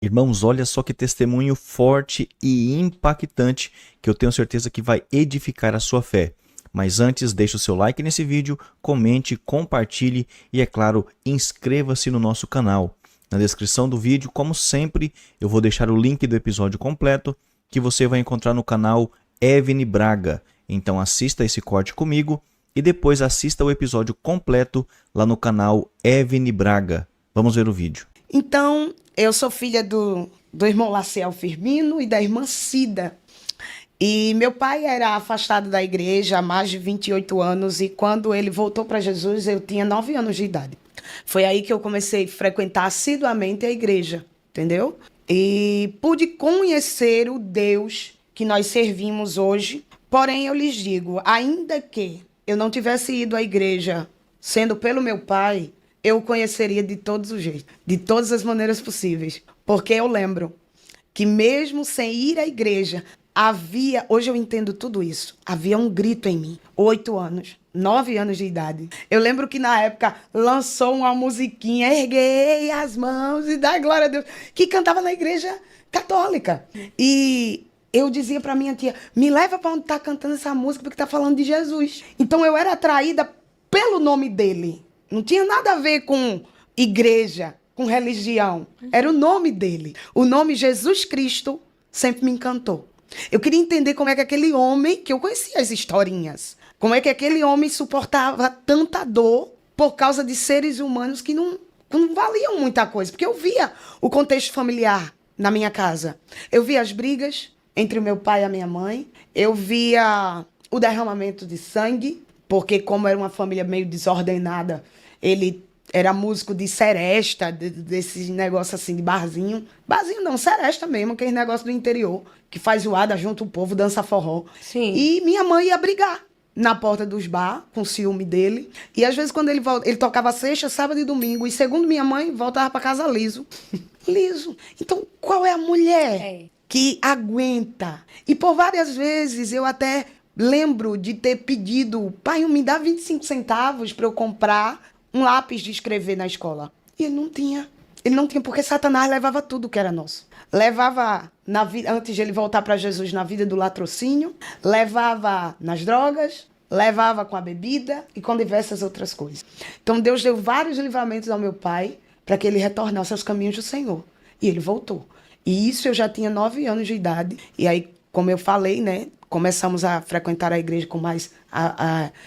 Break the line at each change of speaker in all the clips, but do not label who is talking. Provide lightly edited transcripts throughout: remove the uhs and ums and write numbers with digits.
Irmãos, olha só que testemunho forte e impactante que eu tenho certeza que vai edificar a sua fé. Mas antes, deixe o seu like nesse vídeo, comente, compartilhe e, é claro, inscreva-se no nosso canal. Na descrição do vídeo, como sempre, eu vou deixar o link do episódio completo que você vai encontrar no canal Evne Braga. Então assista esse corte comigo e depois assista o episódio completo lá no canal Evne Braga. Vamos ver o vídeo.
Então, eu sou filha do irmão Laciel Firmino e da irmã Cida. E meu pai era afastado da igreja há mais de 28 anos e quando ele voltou para Jesus, eu tinha 9 anos de idade. Foi aí que eu comecei a frequentar assiduamente a igreja, entendeu? E pude conhecer o Deus que nós servimos hoje. Porém, eu lhes digo, ainda que eu não tivesse ido à igreja sendo pelo meu pai, eu o conheceria de todos os jeitos, de todas as maneiras possíveis. Porque eu lembro que mesmo sem ir à igreja, havia, hoje eu entendo tudo isso, havia um grito em mim, 8 anos, 9 anos de idade. Eu lembro que na época lançou uma musiquinha, Erguei as mãos e dá glória a Deus, que cantava na igreja católica. E eu dizia para minha tia, me leva para onde está cantando essa música, porque está falando de Jesus. Então eu era atraída pelo nome dele. Não tinha nada a ver com igreja, com religião. Era o nome dele. O nome Jesus Cristo sempre me encantou. Eu queria entender como é que aquele homem, que eu conhecia as historinhas, como é que aquele homem suportava tanta dor por causa de seres humanos que não valiam muita coisa. Porque eu via o contexto familiar na minha casa. Eu via as brigas entre o meu pai e a minha mãe. Eu via o derramamento de sangue, porque como era uma família meio desordenada, ele era músico de seresta, desses negócios assim de barzinho. Barzinho não, seresta mesmo, aquele negócio do interior, que faz zoada, junta o povo, dança forró.
Sim.
E minha mãe ia brigar na porta dos bar, com ciúme dele. E às vezes quando ele tocava sexta, sábado e domingo. E segundo minha mãe, voltava para casa liso. Liso. Então, qual é a mulher que aguenta? E por várias vezes eu até lembro de ter pedido, pai, me dá 25 centavos para eu comprar um lápis de escrever na escola. E ele não tinha. Ele não tinha, porque Satanás levava tudo que era nosso. Levava, antes de ele voltar para Jesus, na vida do latrocínio, levava nas drogas, levava com a bebida e com diversas outras coisas. Então Deus deu vários livramentos ao meu pai para que ele retornasse aos caminhos do Senhor. E ele voltou. E isso eu já tinha 9 anos de idade. E aí, como eu falei, né, começamos a frequentar a igreja com mais,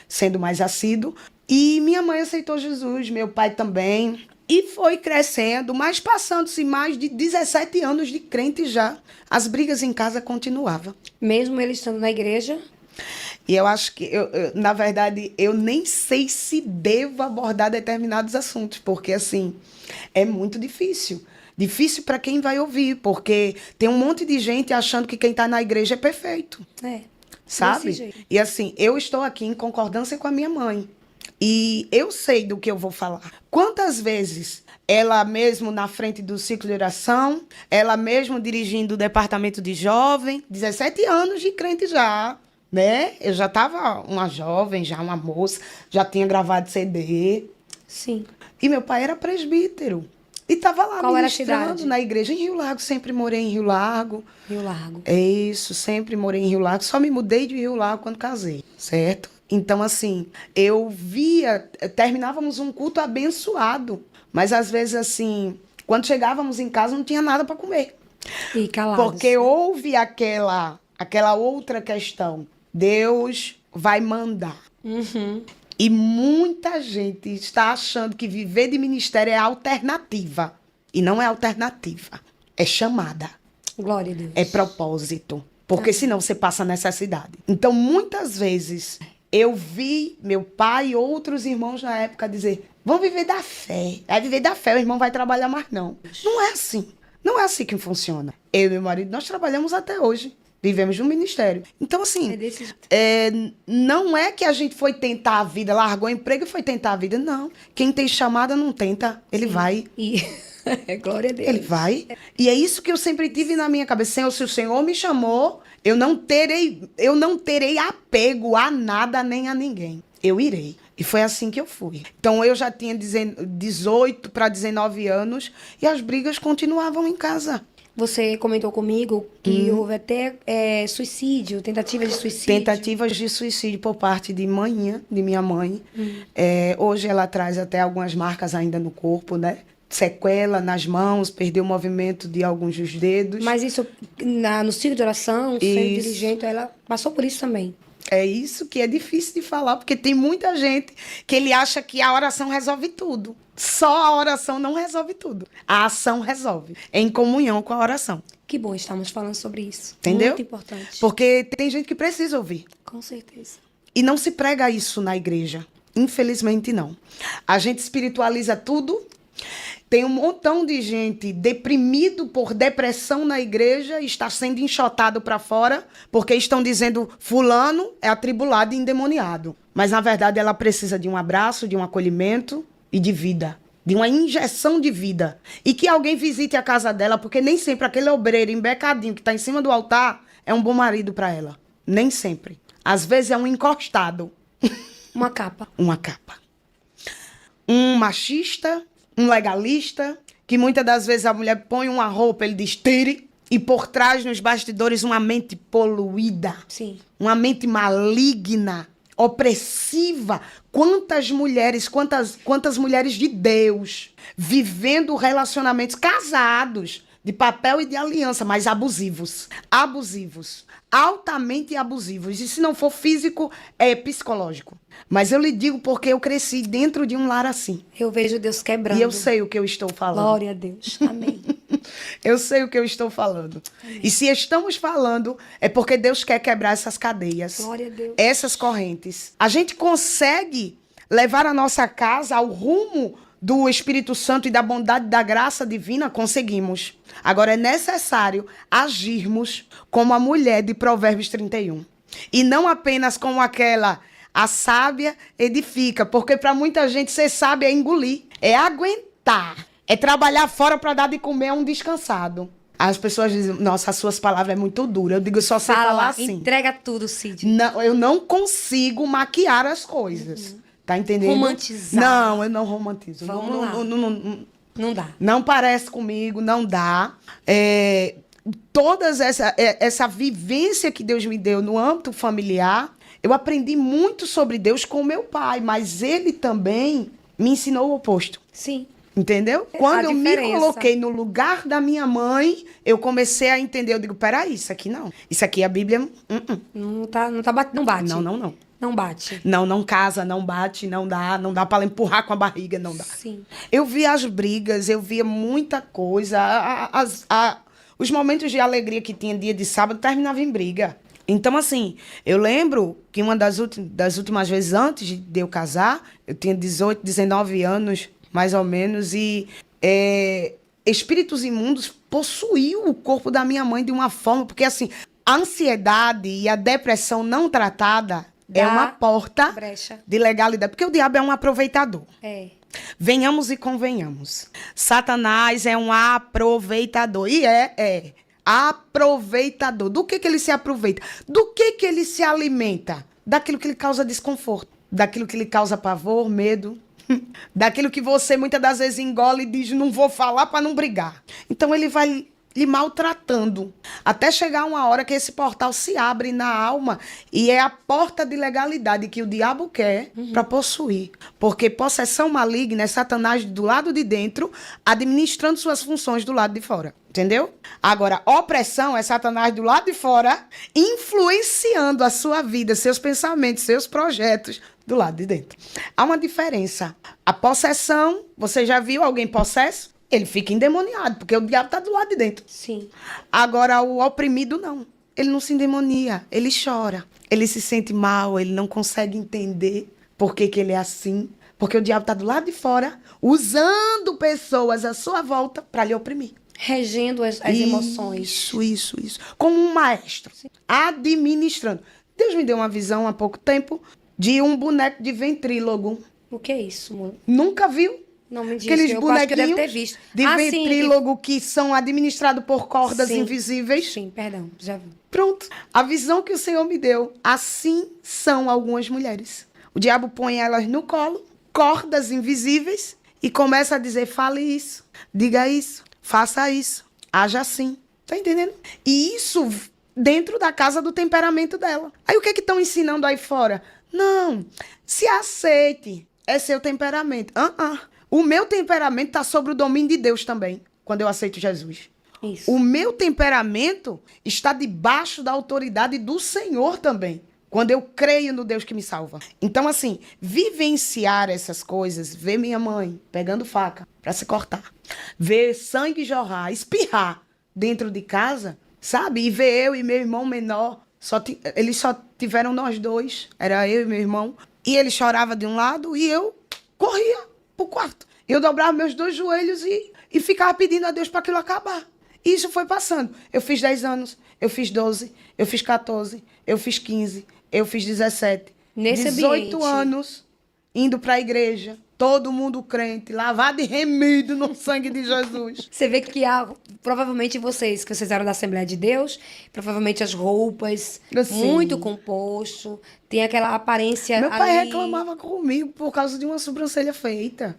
sendo mais assíduo. E minha mãe aceitou Jesus, meu pai também. E foi crescendo, mas passando-se mais de 17 anos de crente já. As brigas em casa continuavam.
Mesmo ele estando na igreja?
E eu acho que, na verdade, eu nem sei se devo abordar determinados assuntos, porque, assim, é muito difícil. Difícil para quem vai ouvir, porque tem um monte de gente achando que quem está na igreja é perfeito. Sabe? E assim, eu estou aqui em concordância com a minha mãe. E eu sei do que eu vou falar. Quantas vezes ela mesmo na frente do ciclo de oração, ela mesmo dirigindo o departamento de jovem, 17 anos de crente já, né? Eu já estava uma jovem, já uma moça, já tinha gravado CD.
Sim.
E meu pai era presbítero. E estava lá
Qual
ministrando na igreja em Rio Largo. Sempre morei em Rio Largo.
Rio Largo.
É isso, sempre morei em Rio Largo. Só me mudei de Rio Largo quando casei, certo? Então, assim, eu via... Terminávamos um culto abençoado. Mas, às vezes, assim, quando chegávamos em casa, não tinha nada para comer.
E calados.
Porque houve aquela outra questão. Deus vai mandar. E muita gente está achando que viver de ministério é alternativa. E não é alternativa. É chamada.
Glória a Deus.
É propósito. Porque senão você passa necessidade. Então, muitas vezes, eu vi meu pai e outros irmãos na época dizer, vamos viver da fé. Vai viver da fé, o irmão vai trabalhar mais não. Não é assim. Não é assim que funciona. Eu e meu marido, nós trabalhamos até hoje. Vivemos no ministério. Então, assim, não é que a gente foi tentar a vida, largou o emprego e foi tentar a vida. Não. Quem tem chamada não tenta, ele vai.
Glória a Deus.
Ele vai. E é isso que eu sempre tive na minha cabeça. Senhor, se o Senhor me chamou, eu não terei apego a nada nem a ninguém. Eu irei. E foi assim que eu fui. Então, eu já tinha 18 para 19 anos e as brigas continuavam em casa.
Você comentou comigo que houve até suicídio, tentativa de suicídio.
Tentativas de suicídio por parte de minha mãe. Hoje ela traz até algumas marcas ainda no corpo, né? Sequela nas mãos, perdeu o movimento de alguns dos dedos.
Mas isso, no ciclo de oração, sendo dirigente, ela passou por isso também.
É isso que é difícil de falar, porque tem muita gente que ele acha que a oração resolve tudo. Só a oração não resolve tudo. A ação resolve, em comunhão com a oração.
Que bom, estamos falando sobre isso.
Entendeu?
Muito importante.
Porque tem gente que precisa ouvir.
Com certeza.
E não se prega isso na igreja. Infelizmente, não. A gente espiritualiza tudo. Tem um montão de gente deprimido por depressão na igreja e está sendo enxotado para fora porque estão dizendo fulano é atribulado e endemoniado. Mas, na verdade, ela precisa de um abraço, de um acolhimento e de vida. De uma injeção de vida. E que alguém visite a casa dela, porque nem sempre aquele obreiro embecadinho que está em cima do altar é um bom marido para ela. Nem sempre. Às vezes é um encostado.
Uma capa.
Uma capa. Um machista, um legalista, que muitas das vezes a mulher põe uma roupa, ele diz tire, e por trás, nos bastidores, uma mente poluída.
Sim.
Uma mente maligna, opressiva. Quantas mulheres de Deus vivendo relacionamentos casados, de papel e de aliança, mas abusivos. Abusivos. Altamente abusivos. E se não for físico, é psicológico. Mas eu lhe digo porque eu cresci dentro de um lar assim.
Eu vejo Deus quebrando.
E eu sei o que eu estou falando.
Glória a Deus. Amém.
Eu sei o que eu estou falando. Amém. E se estamos falando, é porque Deus quer quebrar essas cadeias.
Glória a Deus.
Essas correntes. A gente consegue levar a nossa casa ao rumo do Espírito Santo e da bondade da graça divina? Conseguimos. Agora é necessário agirmos como a mulher de Provérbios 31. E não apenas como aquela, a sábia edifica, porque para muita gente ser sábia é engolir, é aguentar, é trabalhar fora para dar de comer a um descansado. As pessoas dizem, nossa, as suas palavras é muito dura. Eu digo, só sei falar assim.
Entrega tudo, Cid.
Não, eu não consigo maquiar as coisas. Tá entendendo?
Romantizar.
Não, eu não romantizo.
Vamos lá. Não dá.
Não parece comigo, não dá. Toda essa vivência que Deus me deu no âmbito familiar, eu aprendi muito sobre Deus com meu pai, mas ele também me ensinou o oposto.
Sim.
Entendeu? Quando eu me coloquei no lugar da minha mãe, eu comecei a entender. Eu digo, peraí, isso aqui não. Isso aqui a Bíblia...
Não bate.
Não.
Não bate.
Não casa, não bate, não dá para empurrar com a barriga, não dá.
Sim.
Eu via as brigas, eu via muita coisa. Os momentos de alegria que tinha dia de sábado terminava em briga. Então, assim, eu lembro que uma das últimas vezes antes de eu casar, eu tinha 18, 19 anos, mais ou menos, e espíritos imundos possuíam o corpo da minha mãe de uma forma, porque, assim, a ansiedade e a depressão não tratada é uma porta de legalidade, porque o diabo é um aproveitador.
É.
Venhamos e convenhamos. Satanás é um aproveitador. E aproveitador. Do que ele se aproveita? Do que ele se alimenta? Daquilo que lhe causa desconforto. Daquilo que lhe causa pavor, medo. Daquilo que você muitas das vezes engole e diz, não vou falar para não brigar. Então ele vai lhe maltratando, até chegar uma hora que esse portal se abre na alma e é a porta de legalidade que o diabo quer para possuir. Porque possessão maligna é Satanás do lado de dentro, administrando suas funções do lado de fora. Entendeu? Agora, opressão é Satanás do lado de fora, influenciando a sua vida, seus pensamentos, seus projetos do lado de dentro. Há uma diferença. A possessão, você já viu alguém possesso? Ele fica endemoniado, porque o diabo está do lado de dentro.
Sim.
Agora, o oprimido, não. Ele não se endemonia, ele chora. Ele se sente mal, ele não consegue entender por que ele é assim. Porque o diabo está do lado de fora, usando pessoas à sua volta para lhe oprimir.
Regendo as emoções.
Isso. Como um maestro. Sim. Administrando. Deus me deu uma visão há pouco tempo de um boneco de ventrílogo.
O que é isso, amor?
Nunca viu?
Não me diz,
aqueles bonequinhos
ter visto.
de ventrílogo que são administrados por cordas invisíveis.
Sim, perdão, já vi.
Pronto. A visão que o Senhor me deu. Assim são algumas mulheres. O diabo põe elas no colo, cordas invisíveis, e começa a dizer, fale isso, diga isso, faça isso, haja assim. Tá entendendo? E isso dentro da casa do temperamento dela. Aí o que estão ensinando aí fora? Não, se aceite, é seu temperamento. O meu temperamento está sob o domínio de Deus também, quando eu aceito Jesus.
Isso.
O meu temperamento está debaixo da autoridade do Senhor também, quando eu creio no Deus que me salva. Então, assim, vivenciar essas coisas, ver minha mãe pegando faca para se cortar, ver sangue jorrar, espirrar dentro de casa, sabe? E ver eu e meu irmão menor, eles só tiveram nós dois, era eu e meu irmão, e ele chorava de um lado e eu corria pro quarto. Eu dobrava meus 2 joelhos e ficava pedindo a Deus para aquilo acabar. E isso foi passando. Eu fiz 10 anos, eu fiz 12, eu fiz 14, eu fiz 15, eu fiz 17.
Nesse
18
ambiente.
anos, indo para a igreja, todo mundo crente, lavado e remido no sangue de Jesus.
Você vê que provavelmente vocês, que vocês eram da Assembleia de Deus, provavelmente as roupas,
Assim.
muito composto, tem aquela aparência
Meu pai
ali.
reclamava comigo por causa de uma sobrancelha feita.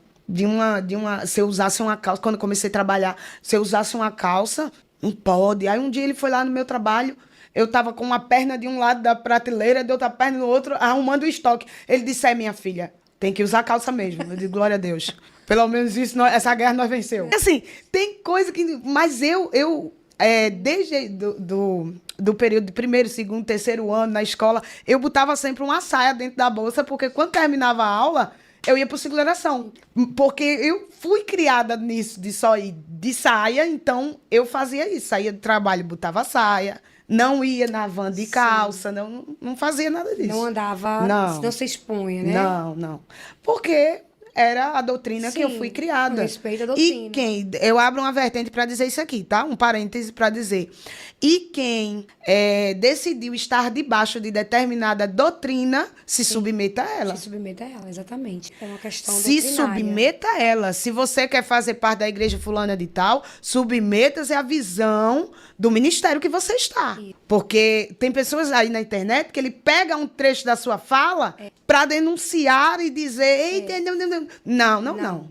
Se eu usasse uma calça, quando eu comecei a trabalhar, se eu usasse uma calça, não pode. Aí um dia ele foi lá no meu trabalho, eu tava com uma perna de um lado da prateleira, de outra perna no outro, arrumando o estoque. Ele disse, minha filha, tem que usar calça mesmo. Eu digo, glória a Deus. Pelo menos isso, essa guerra nós venceu. Assim, tem coisa que... Mas desde do período de 1º, 2º, 3º ano na escola, eu botava sempre uma saia dentro da bolsa, porque quando terminava a aula, eu ia para seguração. Porque eu fui criada nisso, de só ir de saia, então eu fazia isso. Saía do trabalho, botava saia, não ia na van de calça, não fazia nada disso.
Não andava, não se expunha, né?
Não. Porque era a doutrina que eu
Sim,
fui criada.
respeito à doutrina.
E eu abro uma vertente para dizer isso aqui, tá? Um parêntese para dizer. E quem decidiu estar debaixo de determinada doutrina, se submeta a ela.
Se submeta a ela, exatamente. É uma questão
Se
doutrinária.
submeta a ela. Se você quer fazer parte da igreja fulana de tal, submeta-se à visão do ministério que você está. Porque tem pessoas aí na internet que ele pega um trecho da sua fala para denunciar e dizer, eita,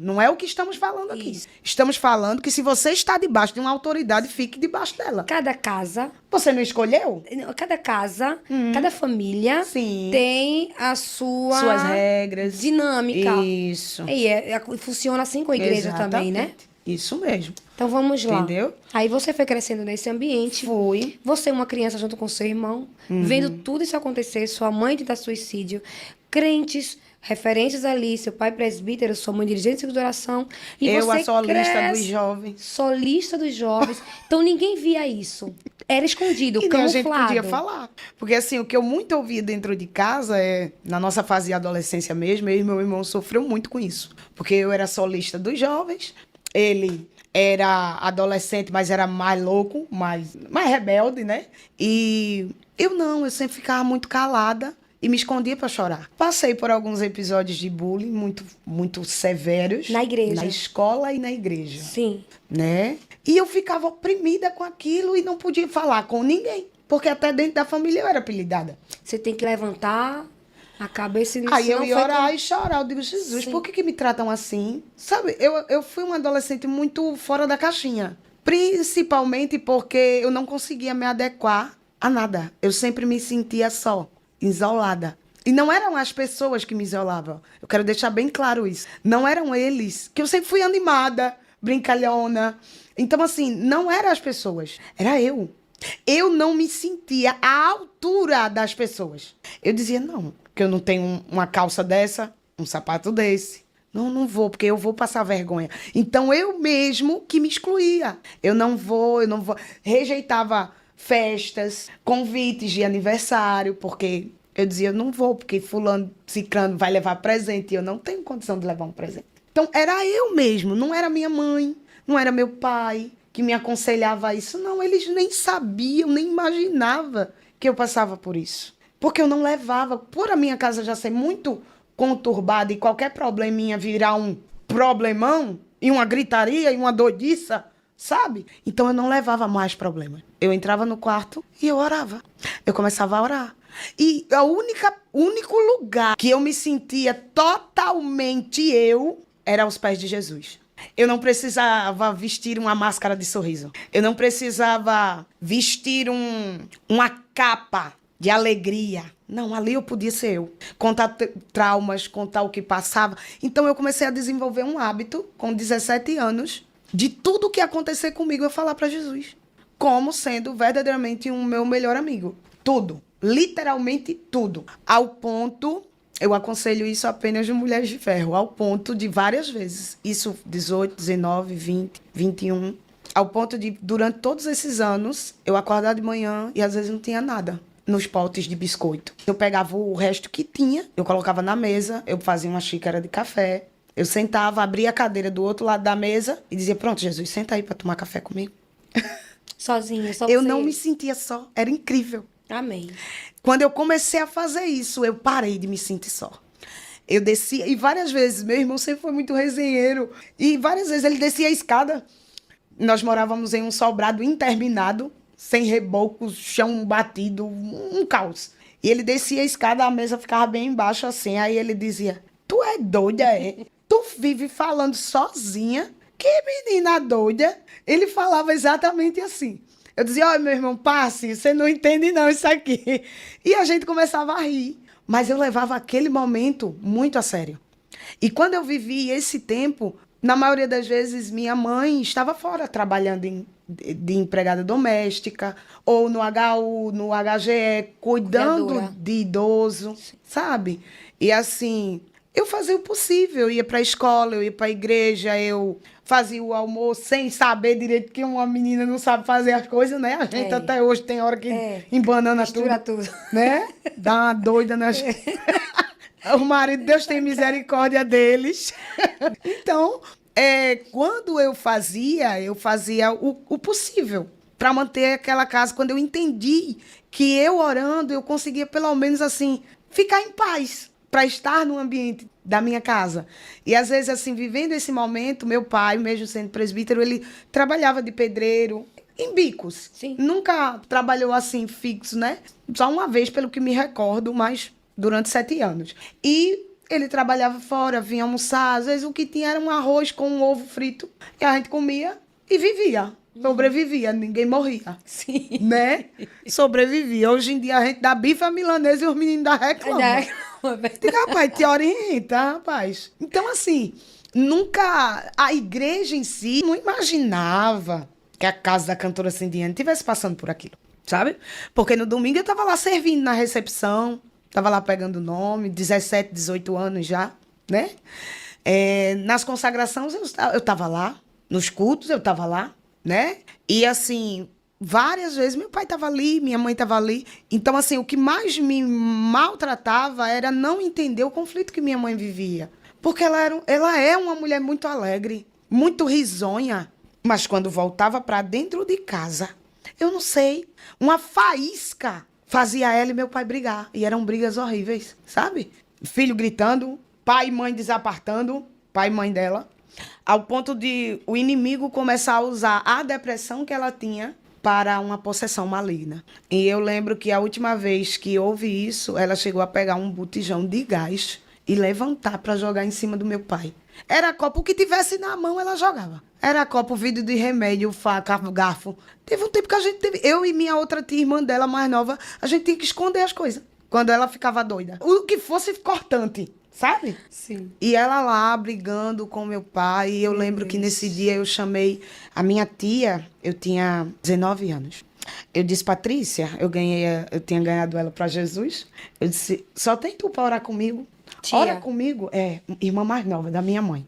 não é o que estamos falando aqui.
Isso.
Estamos falando que se você está debaixo de uma autoridade, fique debaixo dela.
Cada casa,
Você não escolheu?
cada família
Sim.
tem a suas
regras.
dinâmica.
Isso.
E funciona assim com a igreja também, né?
Exatamente. Isso mesmo.
Então vamos lá.
Entendeu?
Aí você foi crescendo nesse ambiente.
Fui.
Você, uma criança junto com seu irmão, vendo tudo isso acontecer, sua mãe tentar suicídio, crentes, referências ali, seu pai presbítero, sua mãe dirigente de oração. E
Eu,
você
a solista
cresce,
dos jovens.
solista dos jovens. Então ninguém via isso. Era escondido,
E nem a
camuflado.
gente podia falar. Porque assim, o que eu muito ouvia dentro de casa na nossa fase de adolescência mesmo, eu e meu irmão sofreu muito com isso. Porque eu era solista dos jovens, ele era adolescente, mas era mais louco, mais rebelde, né? E eu sempre ficava muito calada e me escondia para chorar. Passei por alguns episódios de bullying muito severos.
Na igreja.
Na escola e na igreja.
Sim.
Né? E eu ficava oprimida com aquilo e não podia falar com ninguém. Porque até dentro da família eu era apelidada.
Você tem que levantar a cabeça e
Aí eu
senão
ia
foi
orar e chorar. Eu digo, Jesus,
Sim.
por que me tratam assim? Sabe, eu fui uma adolescente muito fora da caixinha. Principalmente porque eu não conseguia me adequar a nada. Eu sempre me sentia só, isolada. E não eram as pessoas que me isolavam. Eu quero deixar bem claro isso. Não eram eles, que eu sempre fui animada, brincalhona. Então, assim, não eram as pessoas, era eu. Eu não me sentia à altura das pessoas. Eu dizia, não, porque eu não tenho uma calça dessa, um sapato desse. Não vou, porque eu vou passar vergonha. Então, eu mesmo que me excluía. Eu não vou. Rejeitava festas, convites de aniversário, porque eu dizia, não vou, porque fulano, ciclano vai levar presente e eu não tenho condição de levar um presente. Então, era eu mesmo, não era minha mãe, não era meu pai que me aconselhava isso. Não, eles nem sabiam, nem imaginavam que eu passava por isso. Porque eu não levava, por a minha casa já ser muito conturbada e qualquer probleminha virar um problemão, e uma gritaria, e uma doidiça, sabe? Então eu não levava mais problemas. Eu entrava no quarto e eu orava. eu começava a orar. E o único lugar que eu me sentia totalmente eu era aos pés de Jesus. Eu não precisava vestir uma máscara de sorriso. Eu não precisava vestir uma capa de alegria. Não, ali eu podia ser eu. Contar traumas, contar o que passava. Então eu comecei a desenvolver um hábito, com 17 anos, de tudo que acontecer comigo eu falar para Jesus. Como sendo verdadeiramente um meu melhor amigo. Tudo. Literalmente tudo. Ao ponto, eu aconselho isso apenas de mulheres de ferro, ao ponto de várias vezes. Isso 18, 19, 20, 21. Ao ponto de, durante todos esses anos, eu acordar de manhã e às vezes não tinha nada nos potes de biscoito. Eu pegava o resto que tinha, eu colocava na mesa, eu fazia uma xícara de café, eu sentava, abria a cadeira do outro lado da mesa e dizia, pronto, Jesus, senta aí para tomar café comigo.
Sozinha, só
Eu
você.
não me sentia só, era incrível.
Amém.
Quando eu comecei a fazer isso, eu parei de me sentir só. Eu descia, e várias vezes, meu irmão sempre foi muito resenheiro, e várias vezes ele descia a escada. Nós morávamos em um sobrado interminado, sem reboco, chão batido, um caos. E ele descia a escada, a mesa ficava bem embaixo assim, aí ele dizia, tu é doida, é? Tu vive falando sozinha? Que menina doida! Ele falava exatamente assim. Eu dizia, olha, meu irmão, passe, você não entende não isso aqui. E a gente começava a rir. Mas eu levava aquele momento muito a sério. E quando eu vivi esse tempo, na maioria das vezes, minha mãe estava fora trabalhando de empregada doméstica, ou no HU, no HGE, cuidando
Cuidadora.
de idoso, sabe? E assim, eu fazia o possível. Eu ia para a escola, eu ia para a igreja, eu fazia o almoço sem saber direito que uma menina não sabe fazer as coisas, né? A gente até hoje tem hora que embanana
Mistura
tudo,
tudo.
né? Dá uma doida nas... O marido, Deus tem misericórdia deles. Então, quando eu fazia o possível para manter aquela casa. Quando eu entendi que eu orando, eu conseguia pelo menos assim, ficar em paz para estar no ambiente da minha casa. E às vezes, assim, vivendo esse momento, meu pai, mesmo sendo presbítero, ele trabalhava de pedreiro em bicos.
Sim.
Nunca trabalhou assim, fixo, né? Só uma vez, pelo que me recordo, mas durante 7 anos. E ele trabalhava fora, vinha almoçar. Às vezes o que tinha era um arroz com um ovo frito. E a gente comia e vivia. Sobrevivia, ninguém morria.
Sim.
Né? Sobrevivia. Hoje em dia a gente dá bife à milanesa e os meninos da reclamam. Diga, rapaz, te orienta, rapaz. Então, assim, nunca... A igreja em si não imaginava que a casa da cantora Cindiane estivesse passando por aquilo, sabe? Porque no domingo eu estava lá servindo na recepção, estava lá pegando o nome, 17, 18 anos já, né? Nas consagrações eu estava lá, nos cultos eu estava lá, né? E, assim... Várias vezes meu pai estava ali, minha mãe estava ali. Então, assim, o que mais me maltratava era não entender o conflito que minha mãe vivia. Porque ela é uma mulher muito alegre, muito risonha. Mas quando voltava para dentro de casa, eu não sei, uma faísca fazia ela e meu pai brigar. E eram brigas horríveis, sabe? Filho gritando, pai e mãe desapartando, pai e mãe dela. Ao ponto de o inimigo começar a usar a depressão que ela tinha para uma possessão maligna. E eu lembro que a última vez que houve isso, ela chegou a pegar um botijão de gás e levantar para jogar em cima do meu pai. Era copo, o que tivesse na mão, ela jogava. Era copo, vidro de remédio, faca, garfo. Teve um tempo que a gente teve... Eu e minha outra tia, irmã dela, mais nova, a gente tinha que esconder as coisas. Quando ela ficava doida. O que fosse cortante, sabe?
Sim.
E ela lá, brigando com meu pai. E eu lembro que nesse dia eu chamei a minha tia, eu tinha 19 anos. Eu disse, Patrícia, eu tinha ganhado ela para Jesus. Eu disse, só tem tu para orar comigo?
Tia.
Ora comigo. Irmã mais nova, da minha mãe.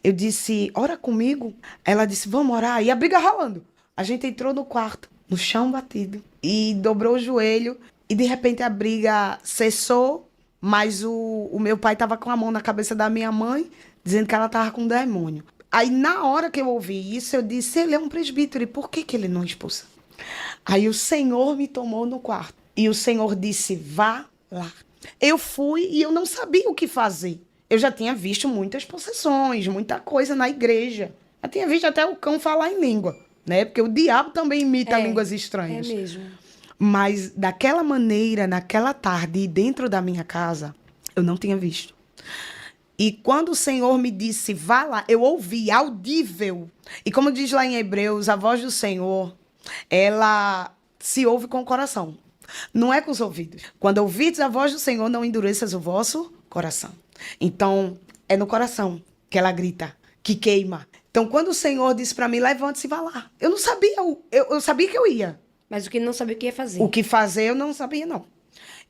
Eu disse, ora comigo. Ela disse, vamos orar. E a briga rolando. A gente entrou no quarto, no chão batido. E dobrou o joelho. E de repente a briga cessou. Mas o meu pai estava com a mão na cabeça da minha mãe, dizendo que ela estava com um demônio. Aí, na hora que eu ouvi isso, eu disse, ele é um presbítero, e por que ele não expulsa? Aí o Senhor me tomou no quarto. E o Senhor disse, vá lá. Eu fui e eu não sabia o que fazer. Eu já tinha visto muitas possessões, muita coisa na igreja. Eu tinha visto até o cão falar em língua, né? Porque o diabo também imita línguas estranhas.
É mesmo.
Mas daquela maneira, naquela tarde, dentro da minha casa, eu não tinha visto. E quando o Senhor me disse, vá lá, eu ouvi, audível. E como diz lá em Hebreus, a voz do Senhor, ela se ouve com o coração. Não é com os ouvidos. Quando ouvides a voz do Senhor, não endureças o vosso coração. Então, é no coração que ela grita, que queima. Então, quando o Senhor disse para mim, levante-se e vá lá. Eu não sabia, eu sabia que eu ia.
Mas o que não sabia o que ia fazer.
O que fazer, eu não sabia, não.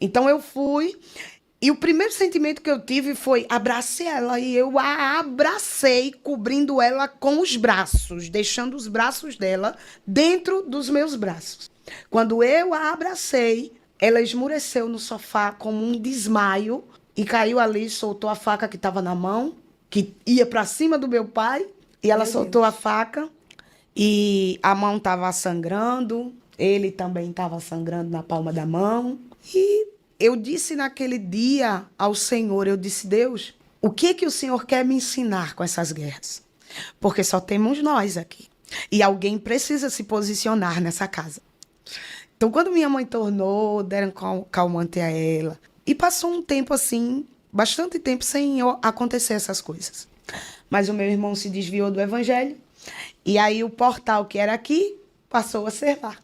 Então, eu fui. E o primeiro sentimento que eu tive foi abracei ela. E eu a abracei, cobrindo ela com os braços, deixando os braços dela dentro dos meus braços. Quando eu a abracei, ela esmureceu no sofá como um desmaio e caiu ali, soltou a faca que estava na mão, que ia para cima do meu pai, e ela soltou a faca e a mão estava sangrando, ele também estava sangrando na palma da mão. E eu disse naquele dia ao Senhor, eu disse, Deus, o que o Senhor quer me ensinar com essas guerras? Porque só temos nós aqui. E alguém precisa se posicionar nessa casa. Então, quando minha mãe tornou, deram calmante a ela. E passou um tempo assim, bastante tempo sem acontecer essas coisas. Mas o meu irmão se desviou do evangelho. E aí o portal que era aqui passou a ser lá.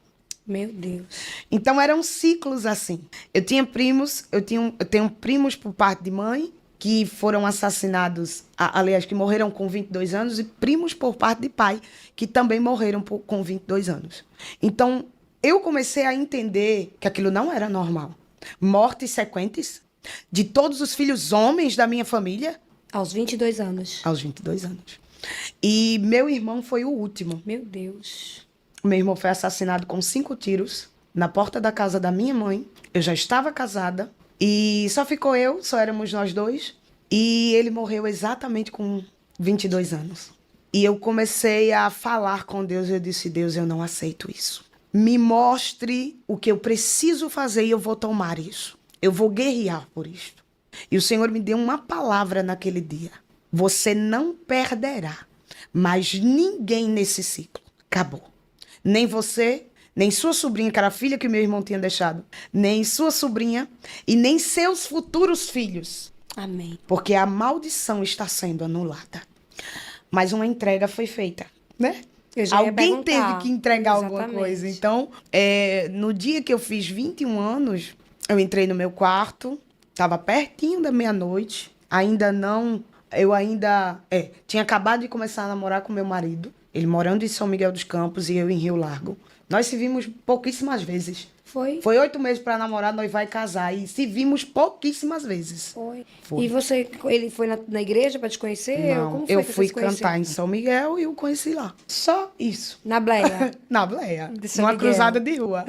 Meu Deus.
Então eram ciclos assim. Eu tenho primos por parte de mãe que foram assassinados, aliás, que morreram com 22 anos, e primos por parte de pai que também morreram com 22 anos. Então eu comecei a entender que aquilo não era normal. Mortes sequentes de todos os filhos homens da minha família.
Aos 22 anos.
Aos 22 anos. E meu irmão foi o último.
Meu Deus.
Meu irmão foi assassinado com 5 tiros na porta da casa da minha mãe. Eu já estava casada e só ficou eu, só éramos nós dois. E ele morreu exatamente com 22 anos. E eu comecei a falar com Deus. Eu disse, Deus, eu não aceito isso. Me mostre o que eu preciso fazer e eu vou tomar isso. Eu vou guerrear por isto. E o Senhor me deu uma palavra naquele dia. Você não perderá mais ninguém nesse ciclo. Acabou. Nem você, nem sua sobrinha, que era a filha que meu irmão tinha deixado, nem sua sobrinha e nem seus futuros filhos.
Amém.
Porque a maldição está sendo anulada. Mas uma entrega foi feita, né? Alguém teve que entregar alguma coisa. Então, no dia que eu fiz 21 anos, eu entrei no meu quarto, estava pertinho da meia-noite, tinha acabado de começar a namorar com meu marido, ele morando em São Miguel dos Campos e eu em Rio Largo. Nós se vimos pouquíssimas vezes.
Foi?
Foi 8 meses para namorar, noivar e casar. E se vimos pouquíssimas vezes.
Foi.
Foi.
E ele foi na igreja para te conhecer?
Não,
Como foi
eu
que
fui
vocês se conheceram?
cantar em São Miguel e eu conheci lá. Só isso.
Na Bleia?
Na Bleia.
De São
Numa
Miguel.
cruzada de rua.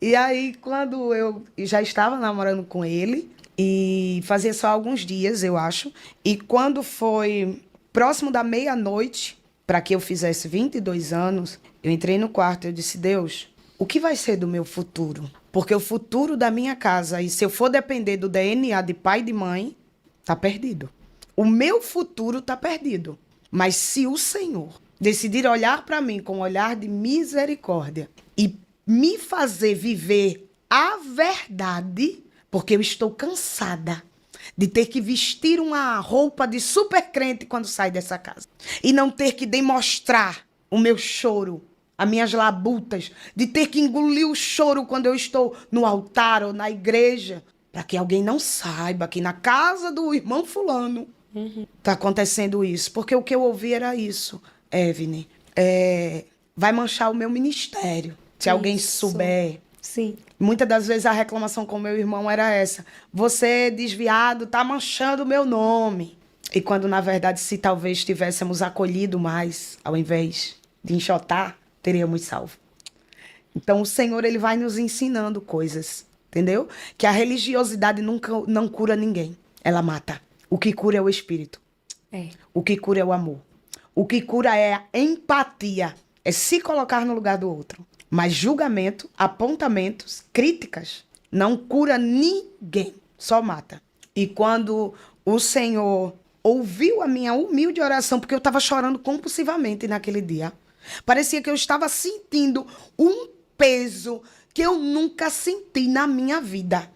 E aí, quando eu já estava namorando com ele, e fazia só alguns dias, eu acho, e quando foi próximo da meia-noite, para que eu fizesse 22 anos, eu entrei no quarto e eu disse, Deus, o que vai ser do meu futuro? Porque o futuro da minha casa, e se eu for depender do DNA de pai e de mãe, tá perdido. O meu futuro tá perdido. Mas se o Senhor decidir olhar para mim com um olhar de misericórdia e me fazer viver a verdade, porque eu estou cansada de ter que vestir uma roupa de super crente quando saio dessa casa. E não ter que demonstrar o meu choro, as minhas labutas, de ter que engolir o choro quando eu estou no altar ou na igreja, para que alguém não saiba que na casa do irmão fulano está acontecendo isso. Porque o que eu ouvi era isso, Evne, vai manchar o meu ministério, se alguém souber.
Sim.
Muitas das vezes a reclamação com meu irmão era essa. Você, desviado, tá manchando o meu nome. E quando, na verdade, se talvez tivéssemos acolhido mais, ao invés de enxotar, teríamos salvo. Então, o Senhor, ele vai nos ensinando coisas, entendeu? Que a religiosidade não cura ninguém. Ela mata. O que cura é o espírito. O que cura é o amor. O que cura é a empatia. É se colocar no lugar do outro. Mas julgamento, apontamentos, críticas, não cura ninguém, só mata. E quando o Senhor ouviu a minha humilde oração, porque eu estava chorando compulsivamente naquele dia, parecia que eu estava sentindo um peso que eu nunca senti na minha vida.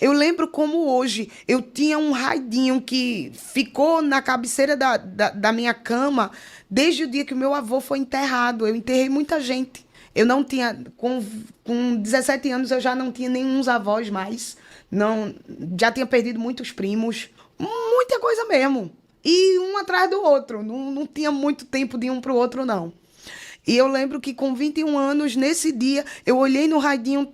Eu lembro como hoje eu tinha um raidinho que ficou na cabeceira da minha cama desde o dia que o meu avô foi enterrado. Eu enterrei muita gente. Eu não tinha, com 17 anos eu já não tinha nenhum avós mais. Não, já tinha perdido muitos primos. Muita coisa mesmo. E um atrás do outro. Não tinha muito tempo de um para o outro, não. E eu lembro que com 21 anos, nesse dia, eu olhei no radinho,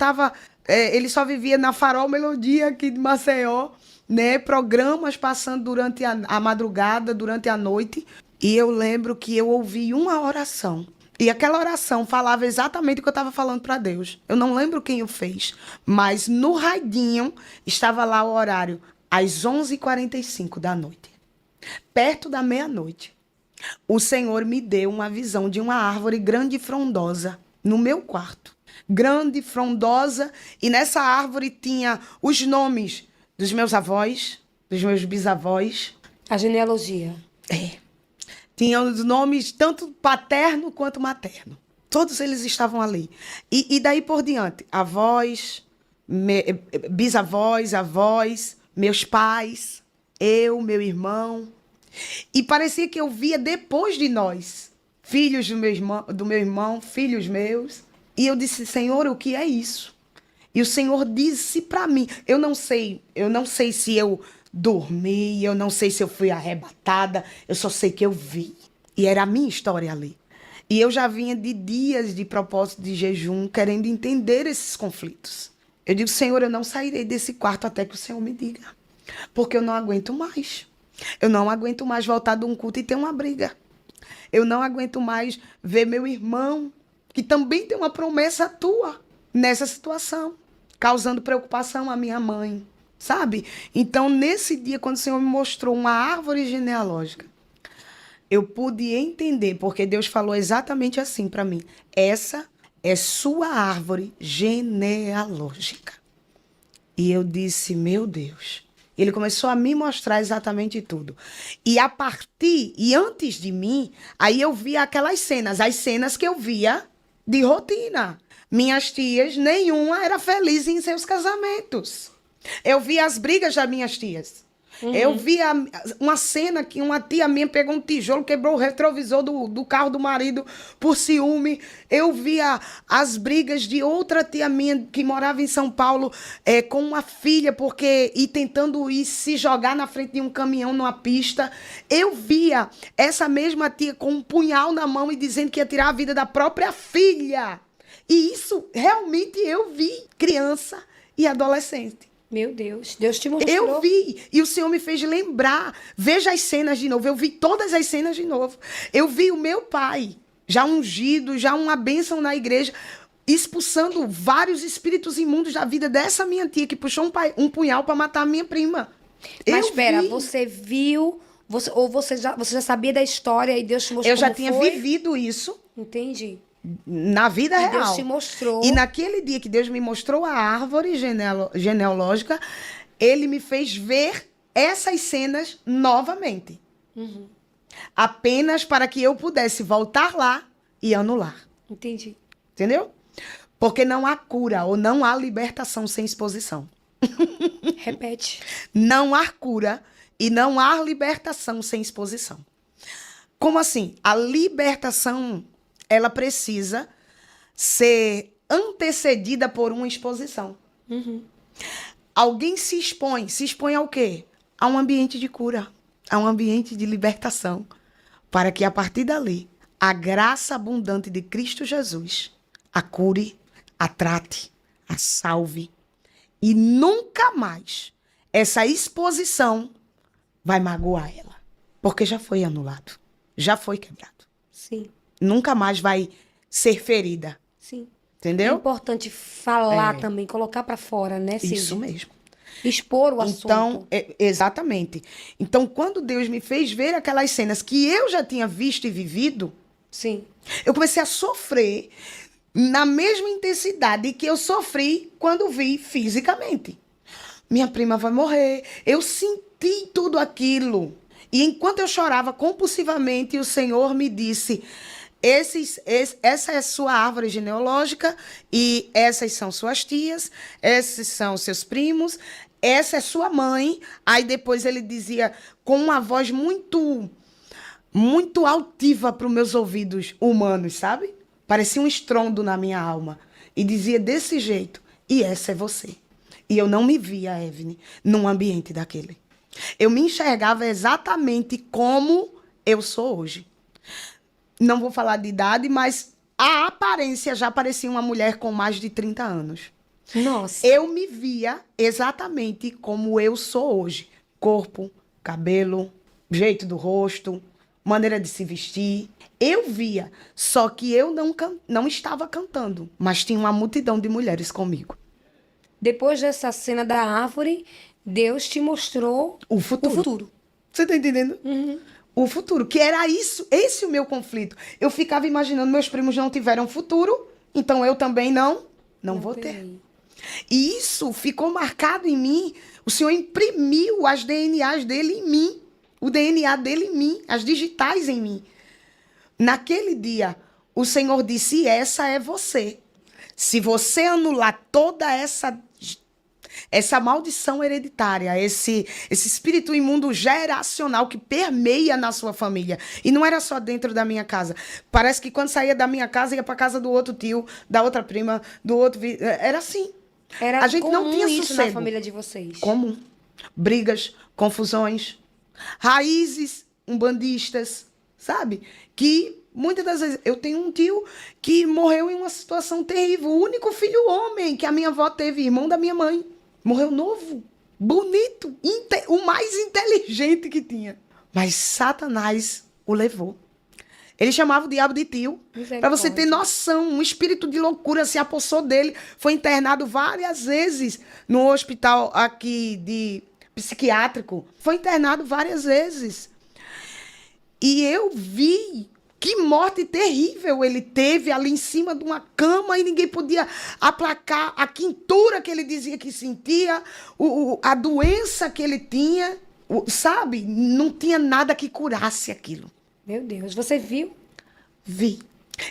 ele só vivia na Farol Melodia aqui de Maceió, né? Programas passando durante a madrugada, durante a noite. E eu lembro que eu ouvi uma oração. E aquela oração falava exatamente o que eu estava falando para Deus. Eu não lembro quem o fez, mas no radinho estava lá o horário, às 11h45 da noite, perto da meia-noite. O Senhor me deu uma visão de uma árvore grande e frondosa no meu quarto. Grande, frondosa, e nessa árvore tinha os nomes dos meus avós, dos meus bisavós.
A genealogia.
Tinha os nomes tanto paterno quanto materno. Todos eles estavam ali. E daí por diante, avós, bisavós, avós, meus pais, eu, meu irmão. E parecia que eu via depois de nós, filhos do meu irmão, filhos meus. E eu disse, Senhor, o que é isso? E o Senhor disse para mim, eu não sei se eu dormi, eu não sei se eu fui arrebatada, eu só sei que eu vi. E era a minha história ali. E eu já vinha de dias de propósito de jejum, querendo entender esses conflitos. Eu digo, Senhor, eu não sairei desse quarto até que o Senhor me diga. Porque eu não aguento mais. Eu não aguento mais voltar de um culto e ter uma briga. Eu não aguento mais ver meu irmão, que também tem uma promessa tua, nessa situação, causando preocupação à minha mãe, sabe? Então, nesse dia, quando o Senhor me mostrou uma árvore genealógica, eu pude entender, porque Deus falou exatamente assim para mim. Essa é sua árvore genealógica. E eu disse, meu Deus. Ele começou a me mostrar exatamente tudo. E antes de mim, aí eu via aquelas cenas, as cenas que eu via de rotina. Minhas tias, nenhuma era feliz em seus casamentos. Eu via as brigas das minhas tias. Eu via uma cena que uma tia minha pegou um tijolo, quebrou o retrovisor do carro do marido por ciúme. Eu via as brigas de outra tia minha que morava em São Paulo com uma filha e tentando ir se jogar na frente de um caminhão numa pista. Eu via essa mesma tia com um punhal na mão e dizendo que ia tirar a vida da própria filha. E isso realmente eu vi, criança e adolescente.
Meu Deus, Deus te mostrou.
Eu vi, e o Senhor me fez lembrar. Veja as cenas de novo, eu vi todas as cenas de novo. Eu vi o meu pai, já ungido, já uma bênção na igreja, expulsando vários espíritos imundos da vida dessa minha tia, que puxou um punhal para matar a minha prima.
Mas espera, você viu, você já sabia da história e Deus te mostrou?
Eu já tinha vivido isso.
Entendi.
Na vida real.
Deus te mostrou.
E naquele dia que Deus me mostrou a árvore genealógica, ele me fez ver essas cenas novamente. Apenas para que eu pudesse voltar lá e anular.
Entendi.
Entendeu? Porque não há cura ou não há libertação sem exposição.
Repete.
Não há cura e não há libertação sem exposição. Como assim? A libertação, ela precisa ser antecedida por uma exposição. Alguém se expõe ao quê? A um ambiente de cura, a um ambiente de libertação, para que a partir dali, a graça abundante de Cristo Jesus a cure, a trate, a salve. E nunca mais essa exposição vai magoar ela, porque já foi anulado, já foi quebrado.
Sim.
Nunca mais vai ser ferida.
Sim.
Entendeu?
É importante falar também, colocar para fora, né, Cid?
Isso mesmo.
Expor o assunto.
Então, exatamente. Então, quando Deus me fez ver aquelas cenas que eu já tinha visto e vivido,
sim,
eu comecei a sofrer na mesma intensidade que eu sofri quando vi fisicamente. Minha prima vai morrer. Eu senti tudo aquilo. E enquanto eu chorava compulsivamente, o Senhor me disse, Essa é sua árvore genealógica e essas são suas tias, esses são seus primos, essa é sua mãe. Aí depois ele dizia com uma voz muito altiva para os meus ouvidos humanos, sabe? Parecia um estrondo na minha alma. E dizia desse jeito, e essa é você. E eu não me via, Evne, num ambiente daquele. Eu me enxergava exatamente como eu sou hoje. Não vou falar de idade, mas a aparência já parecia uma mulher com mais de 30 anos.
Nossa.
Eu me via exatamente como eu sou hoje. Corpo, cabelo, jeito do rosto, maneira de se vestir. Eu via, só que eu não estava cantando, mas tinha uma multidão de mulheres comigo.
Depois dessa cena da árvore, Deus te mostrou
O futuro. Você tá entendendo?
Uhum.
O futuro, que era isso, esse o meu conflito. Eu ficava imaginando, meus primos não tiveram futuro, então eu também não vou ter.
terei.
E isso ficou marcado em mim. O Senhor imprimiu as DNAs dele em mim, o DNA dele em mim, as digitais em mim. Naquele dia, o Senhor disse, essa é você. Se você anular toda essa maldição hereditária, esse espírito imundo geracional que permeia na sua família. E não era só dentro da minha casa. Parece que quando saía da minha casa, ia para casa do outro tio, da outra prima, do outro... Era assim.
Era
A gente não
comum
tinha
isso
sossego.
na família de vocês.
Comum. Brigas, confusões, raízes umbandistas, sabe? Que muitas das vezes... Eu tenho um tio que morreu em uma situação terrível. O único filho homem que a minha avó teve, irmão da minha mãe. Morreu novo, bonito, o mais inteligente que tinha. Mas Satanás o levou. Ele chamava o diabo de tio. Para você ter noção, um espírito de loucura se apossou dele. Foi internado várias vezes no hospital aqui de psiquiátrico. Foi internado várias vezes. E eu vi que morte terrível ele teve ali em cima de uma cama e ninguém podia aplacar a quintura que ele dizia que sentia, a doença que ele tinha, sabe? Não tinha nada que curasse aquilo.
Meu Deus, você viu?
Vi.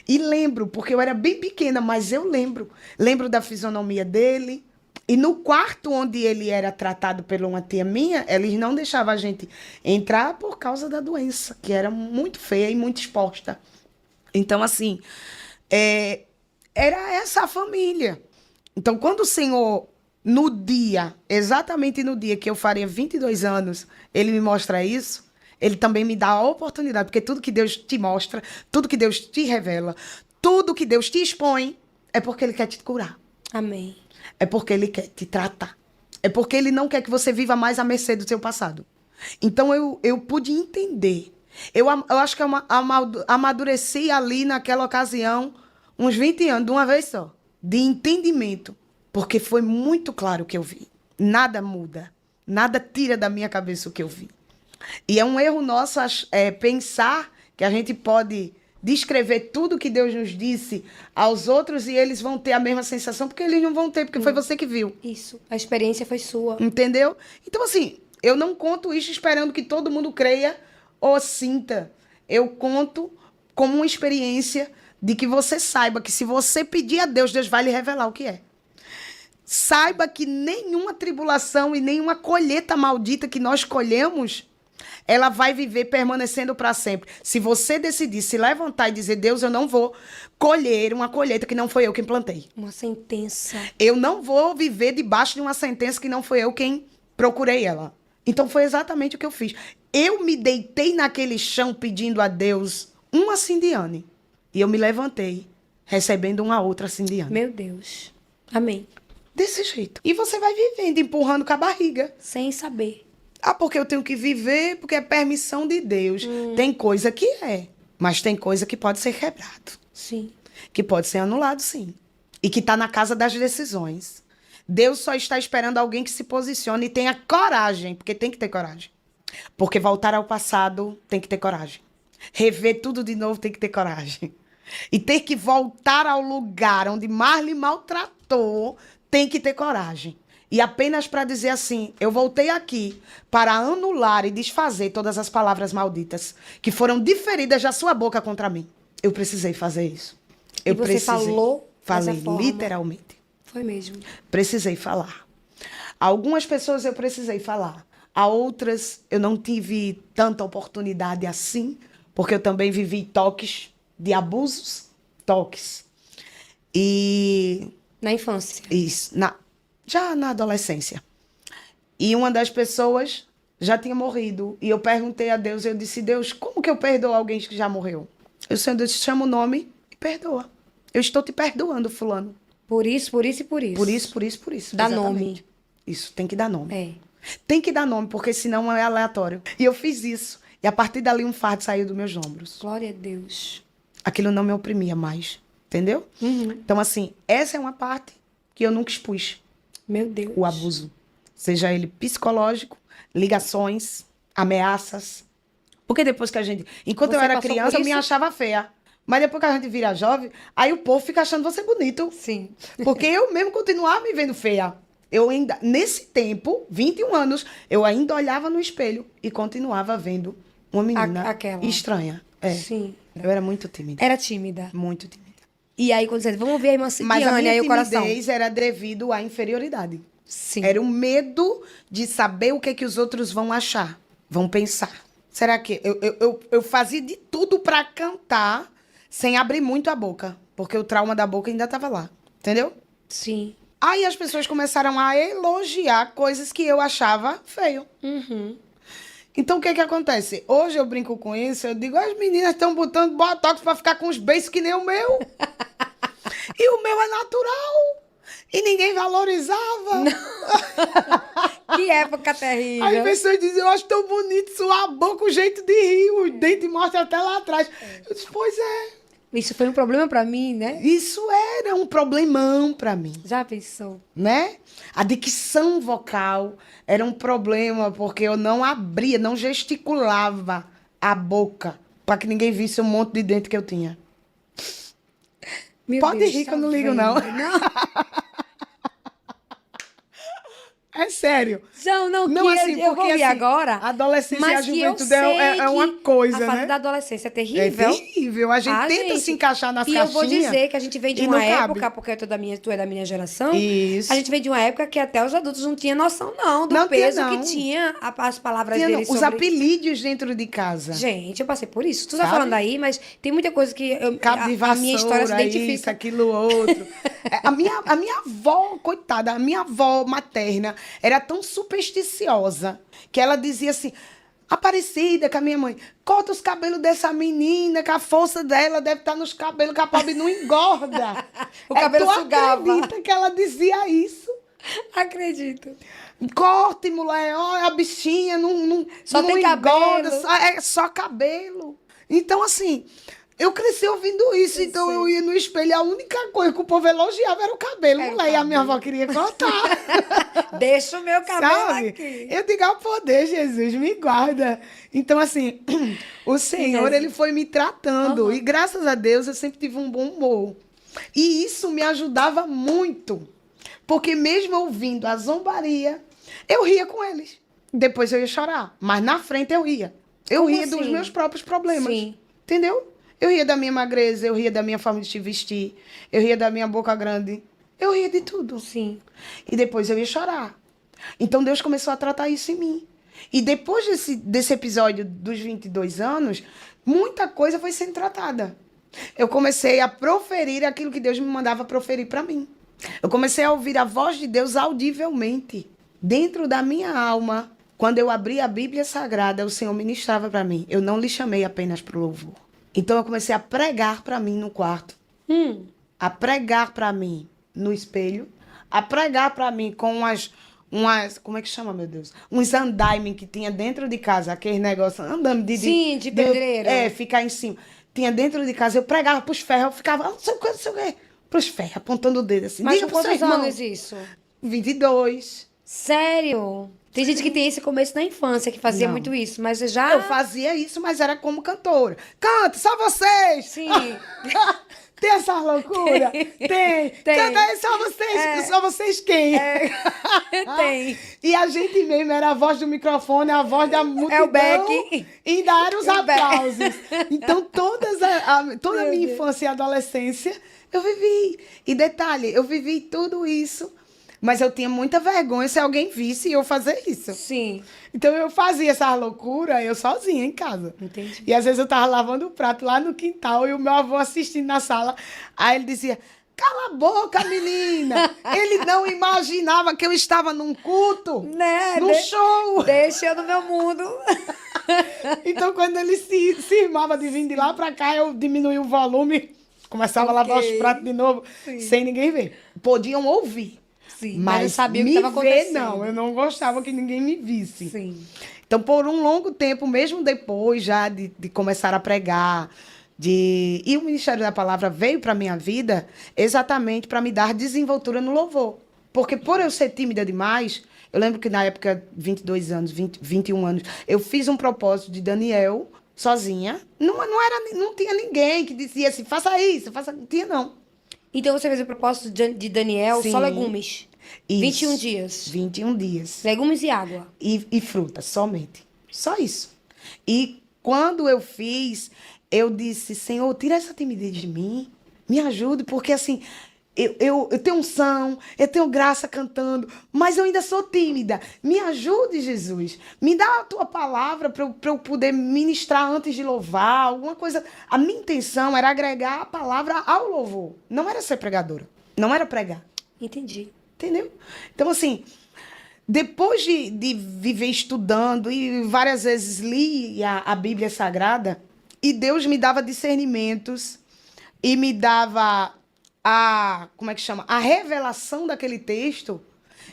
E lembro, porque eu era bem pequena, mas eu lembro. Lembro da fisionomia dele. E no quarto onde ele era tratado por uma tia minha, eles não deixavam a gente entrar por causa da doença, que era muito feia e muito exposta. Então, assim, era essa a família. Então, quando o Senhor, exatamente no dia que eu faria 22 anos, ele me mostra isso, ele também me dá a oportunidade, porque tudo que Deus te mostra, tudo que Deus te revela, tudo que Deus te expõe, é porque ele quer te curar.
Amém.
É porque ele quer te tratar. É porque ele não quer que você viva mais à mercê do seu passado. Então, eu pude entender. Eu acho que eu amadureci ali naquela ocasião uns 20 anos, de uma vez só. De entendimento. Porque foi muito claro o que eu vi. Nada muda. Nada tira da minha cabeça o que eu vi. E é um erro nosso pensar que a gente pode descrever tudo que Deus nos disse aos outros e eles vão ter a mesma sensação, porque eles não vão ter, porque foi você que viu.
Isso. A experiência foi sua.
Entendeu? Então, assim, eu não conto isso esperando que todo mundo creia ou sinta. Eu conto como uma experiência de que você saiba que se você pedir a Deus, Deus vai lhe revelar o que é. Saiba que nenhuma tribulação e nenhuma colheita maldita que nós colhemos, ela vai viver permanecendo para sempre. Se você decidir se levantar e dizer, Deus, eu não vou colher uma colheita que não foi eu quem plantei.
Uma sentença.
Eu não vou viver debaixo de uma sentença que não foi eu quem procurei ela. Então foi exatamente o que eu fiz. Eu me deitei naquele chão pedindo a Deus uma Cindiane. E eu me levantei recebendo uma outra Cindiane.
Meu Deus. Amém.
Desse jeito. E você vai vivendo, empurrando com a barriga.
Sem saber.
Ah, porque eu tenho que viver, porque é permissão de Deus. Tem coisa que mas tem coisa que pode ser quebrado.
Sim.
Que pode ser anulado, sim. E que está na casa das decisões. Deus só está esperando alguém que se posicione e tenha coragem, porque tem que ter coragem. Porque voltar ao passado tem que ter coragem. Rever tudo de novo tem que ter coragem. E ter que voltar ao lugar onde mais lhe maltratou tem que ter coragem. E apenas para dizer assim, eu voltei aqui para anular e desfazer todas as palavras malditas que foram diferidas da sua boca contra mim. Eu precisei fazer isso.
E você falou dessa
Falei,
forma?
literalmente.
Foi mesmo.
Precisei falar. Algumas pessoas eu precisei falar. A outras eu não tive tanta oportunidade assim, porque eu também vivi toques de abusos, toques. E
Na infância.
isso, já na adolescência. E uma das pessoas já tinha morrido. E eu perguntei a Deus, eu disse, Deus, como que eu perdoo alguém que já morreu? O Senhor Deus chama o nome e perdoa. Eu estou te perdoando, fulano.
Por isso, por isso e por isso.
Por isso, por isso, por isso.
Dá
Exatamente.
nome.
Isso, tem que dar nome.
É.
Tem que dar nome, porque senão é aleatório. E eu fiz isso. E a partir dali um fardo saiu dos meus ombros.
Glória a Deus.
Aquilo não me oprimia mais. Entendeu? Então, assim, essa é uma parte que eu nunca expus.
Meu Deus.
O abuso. Seja ele psicológico, ligações, ameaças. Porque depois que a gente... Enquanto
Você
eu era
passou
criança,
por
eu me
isso?
achava feia. Mas depois que a gente vira jovem, aí o povo fica achando você bonito.
Sim.
Porque eu mesmo continuava me vendo feia. Eu ainda, nesse tempo, 21 anos, eu ainda olhava no espelho e continuava vendo uma menina
Aquela.
estranha. É.
Sim.
Eu era muito tímida.
Era tímida.
Muito tímida.
E aí, quando você... Vamos ver a irmã
Mas a
Cidiane,
minha
aí o coração.
timidez era devido à inferioridade.
Sim.
Era o medo de saber o que, que os outros vão achar, vão pensar. Será que... Eu fazia de tudo para cantar sem abrir muito a boca. Porque o trauma da boca ainda estava lá. Entendeu?
Sim.
Aí as pessoas começaram a elogiar coisas que eu achava feio. Então, o que que acontece? Hoje eu brinco com isso, eu digo, as meninas estão botando botox para ficar com os beiços que nem o meu. E o meu é natural. E ninguém valorizava.
Que época terrível.
Aí as pessoas dizem, eu acho tão bonito sua boca, o jeito de rir, os dentes mostram até lá atrás. Eu disse, pois é.
Isso foi um problema pra mim, né?
Isso era um problemão para mim.
Já pensou?
Né? A dicção vocal era um problema, porque eu não abria, não gesticulava a boca para que ninguém visse o monte de dente que eu tinha.
Meu
Pode
Deus,
rir que
tá
eu não ligo,
vendo?
não.
Não,
É sério.
não,
Não,
que
assim,
eu vou
porque,
ver
assim,
agora.
a adolescência e a
mas que eu
juventude é
sei
uma
que
coisa,
a fase
né?
da adolescência é
É
terrível.
terrível. A gente tenta
gente,
se encaixar nas
e
caixinhas.
eu vou dizer que a gente vem de
e
uma
não cabe.
época, porque tu é da minha geração.
Isso.
A gente vem de uma época que até os adultos não tinham noção, não, do
Não tinha,
peso
não.
que tinha as palavras
Tinha
deles
os
sobre...
apelídios dentro de casa.
Gente, eu passei por isso. Tu tá
Sabe?
falando aí, mas tem muita coisa que
Cabo de
a
vassoura,
minha história se identifica.
isso, aquilo, outro. A minha avó, coitada, a minha avó materna era tão supersticiosa que ela dizia assim, Aparecida com a minha mãe, corta os cabelos dessa menina, que a força dela deve estar nos cabelos, que a pobre não engorda.
O cabelo
tu
sugava.
acredita que ela dizia isso?
Acredito.
Corte, mulher, olha a bichinha, não
Só tem
engorda,
cabelo.
é só cabelo. Então, assim, eu cresci ouvindo isso, então eu ia no espelho, a única coisa que o povo elogiava era o cabelo,
Era o
mulher, e a minha
cabelo.
avó queria cortar.
Deixa o meu cabelo
Sabe?
aqui.
Eu digo ao poder, Jesus, me guarda. Então, assim, o Senhor,
Jesus.
ele foi me tratando. E graças a Deus, eu sempre tive um bom humor. E isso me ajudava muito. Porque mesmo ouvindo a zombaria, eu ria com eles. Depois eu ia chorar. Mas na frente eu ria. Eu
Como
ria dos
assim?
meus próprios problemas.
Sim.
Entendeu? Eu ria da minha magreza, eu ria da minha forma de te vestir, eu ria da minha boca grande. Eu ria de tudo.
Sim.
E depois eu ia chorar. Então Deus começou a tratar isso em mim. E depois desse episódio dos 22 anos, muita coisa foi sendo tratada. Eu comecei a proferir aquilo que Deus me mandava proferir para mim. Eu comecei a ouvir a voz de Deus audivelmente. Dentro da minha alma, quando eu abri a Bíblia Sagrada, o Senhor ministrava para mim. Eu não lhe chamei apenas para o louvor. Então eu comecei a pregar para mim no quarto. A pregar para mim no espelho, a pregar para mim com umas, como é que chama, meu Deus? Uns andaime que tinha dentro de casa, aquele negócio, andando
Sim, de pedreiro.
Ficar em cima. Tinha dentro de casa, eu pregava pros ferros, eu ficava, não sei o que, não sei o que, pros ferros, apontando o dedo assim.
Mas
Diga
com
pro seu
quantos
irmão.
anos isso?
22.
Sério? Tem gente que tem esse começo na infância, que fazia
Não.
muito isso, mas você já...
Eu fazia isso, mas era como cantora. Canta, só vocês!
Sim.
Tem essa loucura? Tem.
Tem.
Canta aí só vocês quem?
Tem.
E a gente mesmo era a voz do microfone, a voz da multidão.
É o Beck.
E ainda eram os
É o Beck.
aplausos. Então, toda a minha infância e adolescência, eu vivi. E detalhe, eu vivi tudo isso, mas eu tinha muita vergonha se alguém visse eu fazer isso.
Sim.
Então, eu fazia essa loucura, eu sozinha em casa.
Entendi.
E às vezes eu tava lavando o prato lá no quintal e o meu avô assistindo na sala. Aí ele dizia, cala a boca, menina. Ele não imaginava que eu estava num culto,
Né?
num show.
Deixa eu no meu mundo.
Então, quando ele se irmava de vir de lá pra cá, eu diminuía o volume, começava a lavar os pratos de novo, sem ninguém ver. Podiam ouvir.
Sim,
Mas
eu sabia o
me
que estava
ver,
acontecendo.
não. Eu não gostava que ninguém me visse.
Sim.
Então, por um longo tempo, mesmo depois já de começar a pregar, e o Ministério da Palavra veio para minha vida exatamente para me dar desenvoltura no louvor. Porque por eu ser tímida demais, eu lembro que na época, 22 anos, 21 anos, eu fiz um propósito de Daniel sozinha. Não tinha ninguém que dizia assim, faça isso, faça... Não tinha, não.
Então você fez o propósito de Daniel,
Sim.
só legumes.
Isso.
21 dias.
21 dias.
Legumes e água.
E frutas, somente. Só isso. E quando eu fiz, eu disse, Senhor, tira essa timidez de mim, me ajude, porque assim, eu tenho unção, eu tenho graça cantando, mas eu ainda sou tímida. Me ajude, Jesus. Me dá a tua palavra para eu poder ministrar antes de louvar, alguma coisa. A minha intenção era agregar a palavra ao louvor. Não era ser pregadora, não era pregar.
Entendi.
Entendeu? Então, assim, depois de viver estudando e várias vezes li a Bíblia Sagrada, e Deus me dava discernimentos e me dava como é que chama? A revelação daquele texto,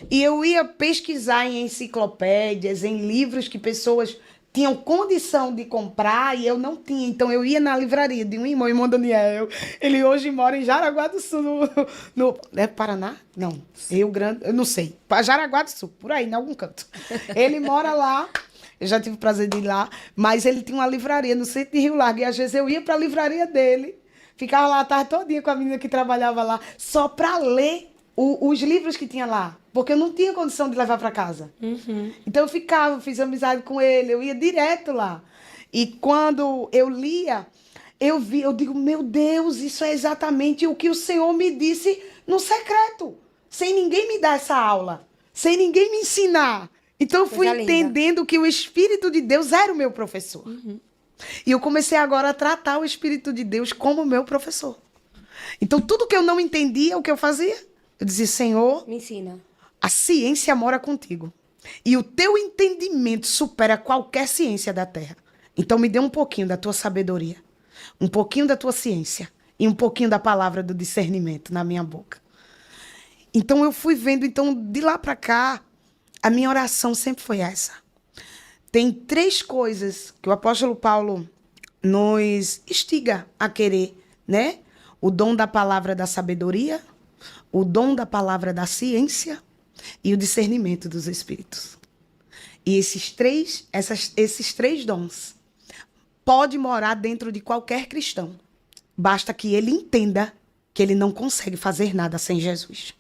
e eu ia pesquisar em enciclopédias, em livros que pessoas tinham condição de comprar e eu não tinha. Então, eu ia na livraria de um irmão Daniel. Ele hoje mora em Jaraguá do Sul, é Paraná? Não. Rio Grande, eu não sei. Jaraguá do Sul, por aí, em algum canto. Ele mora lá, eu já tive o prazer de ir lá, mas ele tinha uma livraria no centro de Rio Largo. E às vezes eu ia para a livraria dele, ficava lá a tarde todinha com a menina que trabalhava lá, só para ler os livros que tinha lá. Porque eu não tinha condição de levar para casa.
Uhum.
Então eu ficava, fiz amizade com ele, eu ia direto lá. E quando eu lia, eu digo, meu Deus, isso é exatamente o que o Senhor me disse no secreto. Sem ninguém me dar essa aula, sem ninguém me ensinar. Então eu fui
Coisa linda.
entendendo que o Espírito de Deus era o meu professor.
Uhum.
E eu comecei agora a tratar o Espírito de Deus como meu professor. Então tudo que eu não entendia, o que eu fazia? Eu dizia, Senhor,
Me ensina.
a ciência mora contigo. E o teu entendimento supera qualquer ciência da Terra. Então me dê um pouquinho da tua sabedoria, um pouquinho da tua ciência e um pouquinho da palavra do discernimento na minha boca. Então eu fui vendo, então de lá para cá, a minha oração sempre foi essa. Tem 3 coisas que o apóstolo Paulo nos instiga a querer, né? O dom da palavra da sabedoria, o dom da palavra da ciência e o discernimento dos espíritos. E esses três dons podem morar dentro de qualquer cristão. Basta que ele entenda que ele não consegue fazer nada sem Jesus.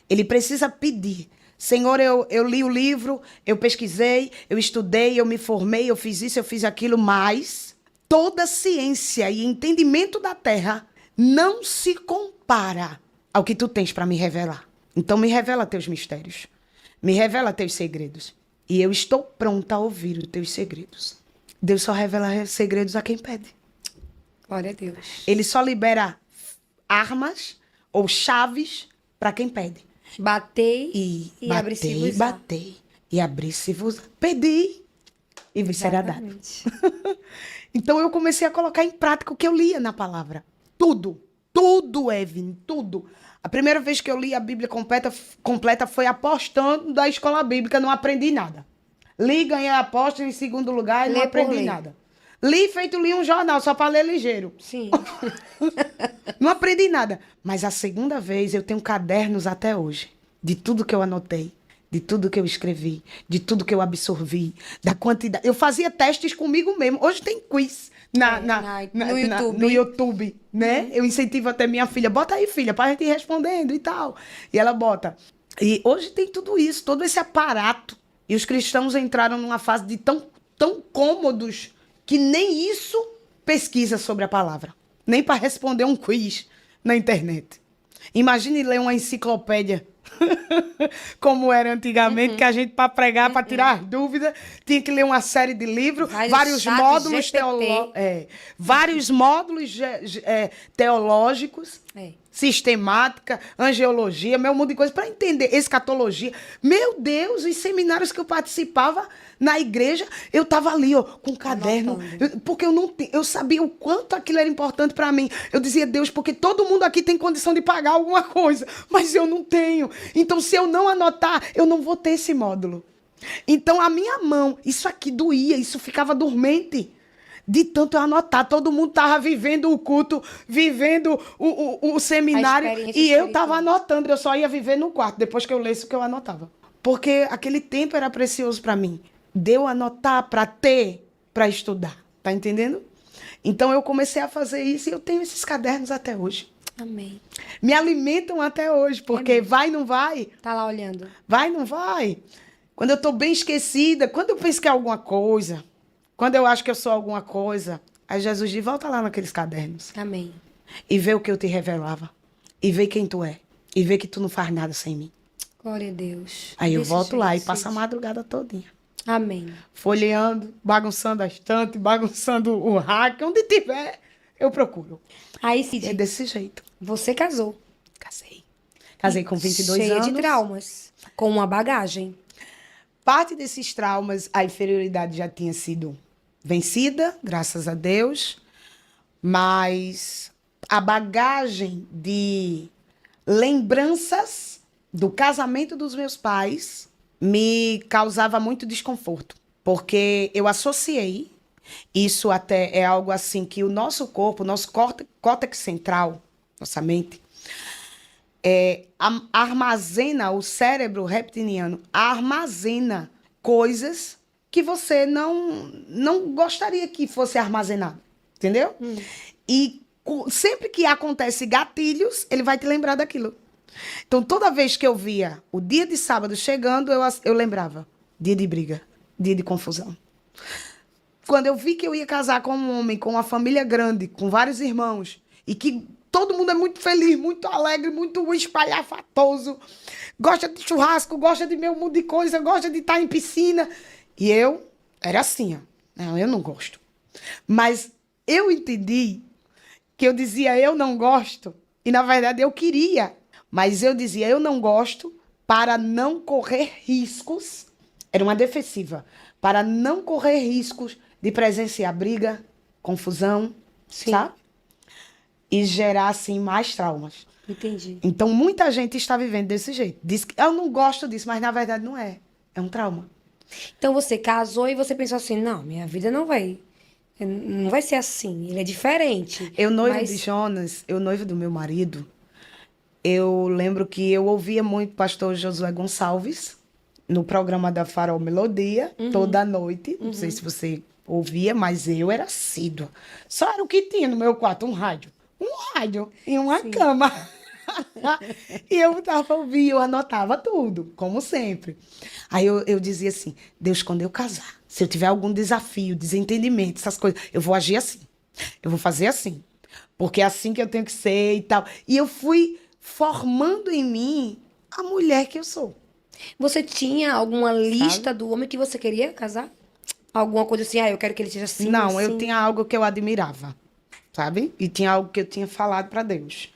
Ele precisa pedir. Senhor, eu li o livro, eu pesquisei, eu estudei, eu me formei, eu fiz isso, eu fiz aquilo, mas toda ciência e entendimento da terra não se compara ao que tu tens para me revelar. Então me revela teus mistérios, me revela teus segredos. E eu estou pronta a ouvir os teus segredos. Deus só revela segredos a quem pede.
Glória a Deus.
Ele só libera armas ou chaves para quem pede.
Batei
E
abri-se-vos-á.
batei e abri-se-vos. Pedi e vos será dado.
Exatamente.
Então eu comecei a colocar em prática o que eu lia na palavra. Tudo, Evelyn, tudo. A primeira vez que eu li a Bíblia completa foi apostando da escola bíblica, não aprendi nada. Li, ganhei a aposta em segundo lugar e não
Lê por
aprendi
ler.
nada. Li um jornal, só para ler ligeiro.
Sim.
Não aprendi nada. Mas a segunda vez eu tenho cadernos até hoje. De tudo que eu anotei. De tudo que eu escrevi. De tudo que eu absorvi. Da quantidade. Eu fazia testes comigo mesmo. Hoje tem quiz. no YouTube, né? Eu incentivo até minha filha, bota aí, filha, pra gente ir respondendo e tal. E ela bota. E hoje tem tudo isso, todo esse aparato. E os cristãos entraram numa fase de tão cômodos que nem isso pesquisa sobre a palavra. Nem para responder um quiz na internet. Imagine ler uma enciclopédia, como era antigamente, que a gente, para pregar, para tirar as dúvidas, tinha que ler uma série de livros, vários módulos teológicos, sistemática, angiologia, meu mundo de coisas, para entender escatologia. Meu Deus, os seminários que eu participava na igreja, eu estava ali, ó, com um caderno, porque eu sabia o quanto aquilo era importante para mim. Eu dizia, Deus, porque todo mundo aqui tem condição de pagar alguma coisa, mas eu não tenho. Então, se eu não anotar, eu não vou ter esse módulo. Então, a minha mão, isso aqui doía, isso ficava dormente. De tanto eu anotar, todo mundo estava vivendo o culto, vivendo o seminário, e eu estava anotando, eu só ia viver no quarto, depois que eu lesse o que eu anotava. Porque aquele tempo era precioso para mim. Deu anotar para ter, para estudar, tá entendendo? Então eu comecei a fazer isso e eu tenho esses cadernos até hoje.
Amém.
Me alimentam até hoje, porque vai, não vai?
Tá lá olhando.
Vai, não vai? Quando eu tô bem esquecida, quando eu penso que é alguma coisa, quando eu acho que eu sou alguma coisa, aí Jesus diz, volta lá naqueles cadernos.
Amém.
E vê o que eu te revelava. E vê quem tu é. E vê que tu não faz nada sem mim.
Glória a Deus.
Aí eu
Desse
volto
jeito,
lá e
Cid.
passo a madrugada todinha.
Amém.
Folheando, bagunçando a estante, bagunçando o rack, onde tiver, eu procuro.
Aí,
É
Cid,
desse jeito.
você casou.
Casei. Casei com 22
cheia
anos.
de traumas. Com uma bagagem.
Parte desses traumas, a inferioridade já tinha sido vencida, graças a Deus. Mas a bagagem de lembranças do casamento dos meus pais me causava muito desconforto. Porque eu associei, isso até é algo assim que o nosso corpo, o nosso córtex central, nossa mente, armazena, o cérebro reptiliano armazena coisas que você não gostaria que fosse armazenado, entendeu? E sempre que acontece gatilhos, ele vai te lembrar daquilo. Então, toda vez que eu via o dia de sábado chegando, eu lembrava, dia de briga, dia de confusão. Quando eu vi que eu ia casar com um homem, com uma família grande, com vários irmãos, e que todo mundo é muito feliz, muito alegre, muito espalhafatoso, gosta de churrasco, gosta de meu mundo de coisa, gosta de estar em piscina. E eu era assim, ó. Não, eu não gosto. Mas eu entendi que eu dizia eu não gosto, e na verdade eu queria, mas eu dizia eu não gosto para não correr riscos, era uma defensiva, para não correr riscos de presenciar briga, confusão, sabe? E gerar, assim, mais traumas.
Entendi.
Então, muita gente está vivendo desse jeito. Diz que eu não gosto disso, mas na verdade não é. É um trauma.
Então você casou e você pensou assim, não, minha vida não vai ser assim, ele é diferente.
Eu noivo
Mas-
de Jonas, eu noivo do meu marido, eu lembro que eu ouvia muito o pastor Josué Gonçalves no programa da Farol Melodia, toda noite. Não sei se você ouvia, mas eu era assídua. Só era o que tinha no meu quarto, um rádio. Um rádio e uma cama. E eu tava ouvindo, eu anotava tudo, como sempre. Aí eu dizia assim, Deus, quando eu casar, se eu tiver algum desafio, desentendimento, essas coisas, eu vou agir assim. Eu vou fazer assim. Porque é assim que eu tenho que ser e tal. E eu fui formando em mim a mulher que eu sou.
Você tinha alguma lista do homem que você queria casar? Alguma coisa assim, eu quero que ele seja assim,
Não, eu
assim.
tinha algo que eu admirava, sabe? E tinha algo que eu tinha falado para Deus.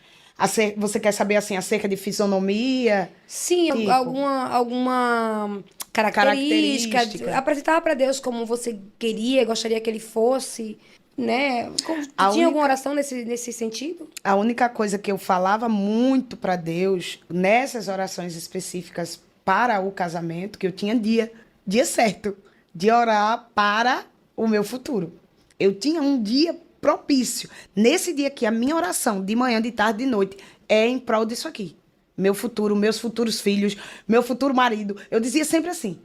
Você quer saber, assim, acerca de fisionomia?
Sim,
Tipo?
alguma característica.
Característica.
Apresentava para Deus como você queria, gostaria que ele fosse, né?
A
Tinha alguma oração nesse sentido?
A única coisa que eu falava muito para Deus, nessas orações específicas para o casamento, que eu tinha dia certo, de orar para o meu futuro. Eu tinha um dia propício. Nesse dia aqui, a minha oração, de manhã, de tarde, de noite, é em prol disso aqui. Meu futuro, meus futuros filhos, meu futuro marido. Eu dizia sempre assim.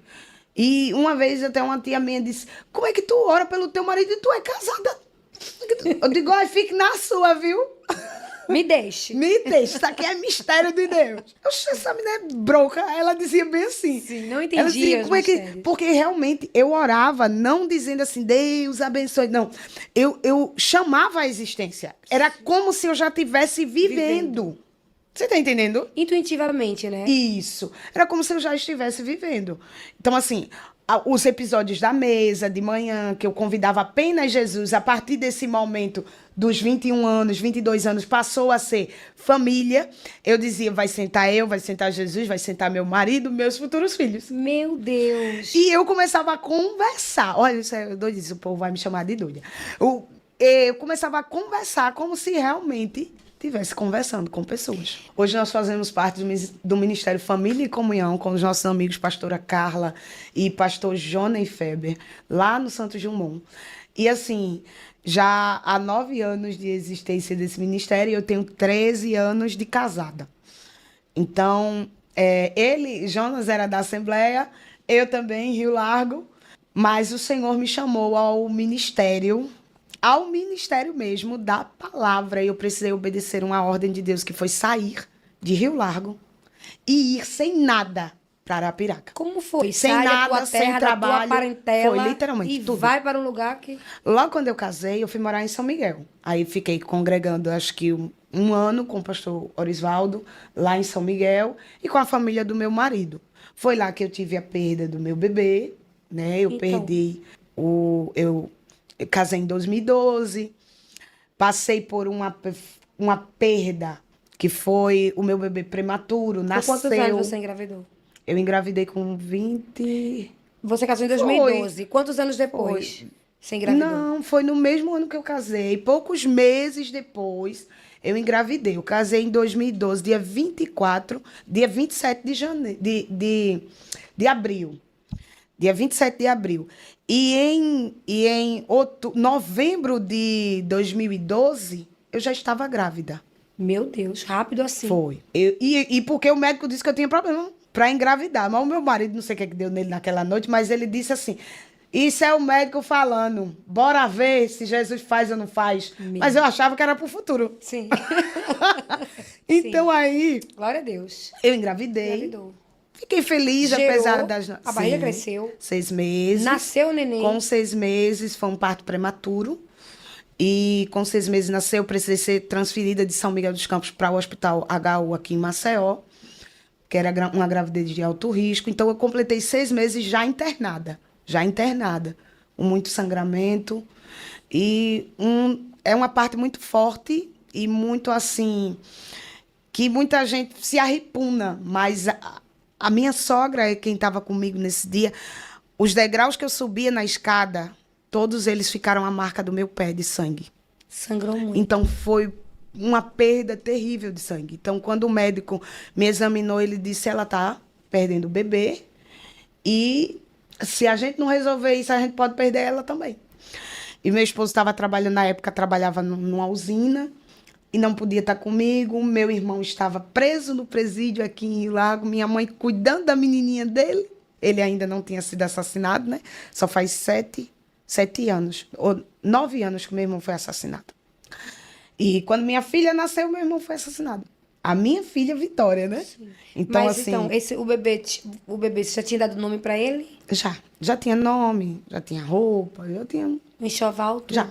E uma vez até uma tia minha disse, como é que tu ora pelo teu marido e tu é casada? Eu digo, ai, fique na sua, viu?
Me deixe.
Me deixa, isso aqui é mistério de Deus. Oxe, essa menina é bronca. Ela dizia bem assim.
Sim, não
Ela dizia,
entendia os
como é que...
mistérios.
Porque realmente eu orava, não dizendo assim, Deus abençoe. Não. Eu chamava a existência. Era como se eu já estivesse vivendo. Você tá entendendo?
Intuitivamente, né?
Isso. Era como se eu já estivesse vivendo. Então, assim, os episódios da mesa, de manhã, que eu convidava apenas Jesus, a partir desse momento, dos 21 anos, 22 anos, passou a ser família. Eu dizia, vai sentar eu, vai sentar Jesus, vai sentar meu marido, meus futuros filhos.
Meu Deus.
E eu começava a conversar. Olha, isso é doidice, o povo vai me chamar de doida. Eu começava a conversar como se realmente estivesse conversando com pessoas. Hoje nós fazemos parte do Ministério Família e Comunhão com os nossos amigos pastora Carla e pastor Johnny Feber, lá no Santos Dumont. E assim, já há 9 anos de existência desse ministério, eu tenho 13 anos de casada. Então, Jonas era da Assembleia, eu também, em Rio Largo, mas o Senhor me chamou ao ministério mesmo da palavra. E eu precisei obedecer uma ordem de Deus, que foi sair de Rio Largo e ir sem nada para Arapiraca.
Como foi?
Sem
Sai da
nada,
tua
sem
terra,
trabalho.
da tua parentela.
Foi, literalmente,
e
tudo.
vai para um lugar que...
Logo quando eu casei, eu fui morar em São Miguel. Aí fiquei congregando, acho que um ano com o pastor Orisvaldo, lá em São Miguel, e com a família do meu marido. Foi lá que eu tive a perda do meu bebê, né? Eu casei em 2012, passei por uma perda, que foi o meu bebê prematuro, nasceu...
Por quantos anos você engravidou?
Eu engravidei com 20...
Você casou em 2012. Quantos anos depois você engravidou?
Não, foi no mesmo ano que eu casei. Poucos meses depois, eu engravidei. Eu casei em 2012, dia 27 de abril. Dia 27 de abril. E em novembro de 2012, eu já estava grávida.
Meu Deus, rápido assim.
Foi. E porque o médico disse que eu tinha problema para engravidar. Mas o meu marido, não sei o que deu nele naquela noite, mas ele disse assim, isso é o médico falando, bora ver se Jesus faz ou não faz. Mas eu achava que era pro futuro.
Sim.
Então aí...
Glória a Deus.
Eu engravidei.
Engravidou.
Fiquei feliz,
Gerou,
apesar das...
a barriga cresceu.
6 meses.
Nasceu o neném.
Com 6 meses, foi um parto prematuro. E com 6 meses nasceu, eu precisei ser transferida de São Miguel dos Campos para o Hospital HU aqui em Maceió, que era uma gravidez de alto risco. Então, eu completei 6 meses já internada, com muito sangramento. E é uma parte muito forte e muito assim, que muita gente se arrepuna, mas a minha sogra é quem estava comigo nesse dia. Os degraus que eu subia na escada, todos eles ficaram a marca do meu pé de sangue.
Sangrou muito.
Então, foi uma perda terrível de sangue. Então, quando o médico me examinou, ele disse, ela está perdendo o bebê e se a gente não resolver isso, a gente pode perder ela também. E meu esposo estava trabalhando, na época, trabalhava numa usina e não podia estar comigo. Meu irmão estava preso no presídio aqui em Rio Largo, minha mãe cuidando da menininha dele. Ele ainda não tinha sido assassinado, né? Só faz 7 anos, ou 9 anos que meu irmão foi assassinado. E quando minha filha nasceu, meu irmão foi assassinado. A minha filha, Vitória, né?
Sim.
Então,
mas
assim...
então, o bebê, você já tinha dado nome pra ele?
Já tinha nome, já tinha roupa, já tinha...
Um enxoval, tudo?
Já.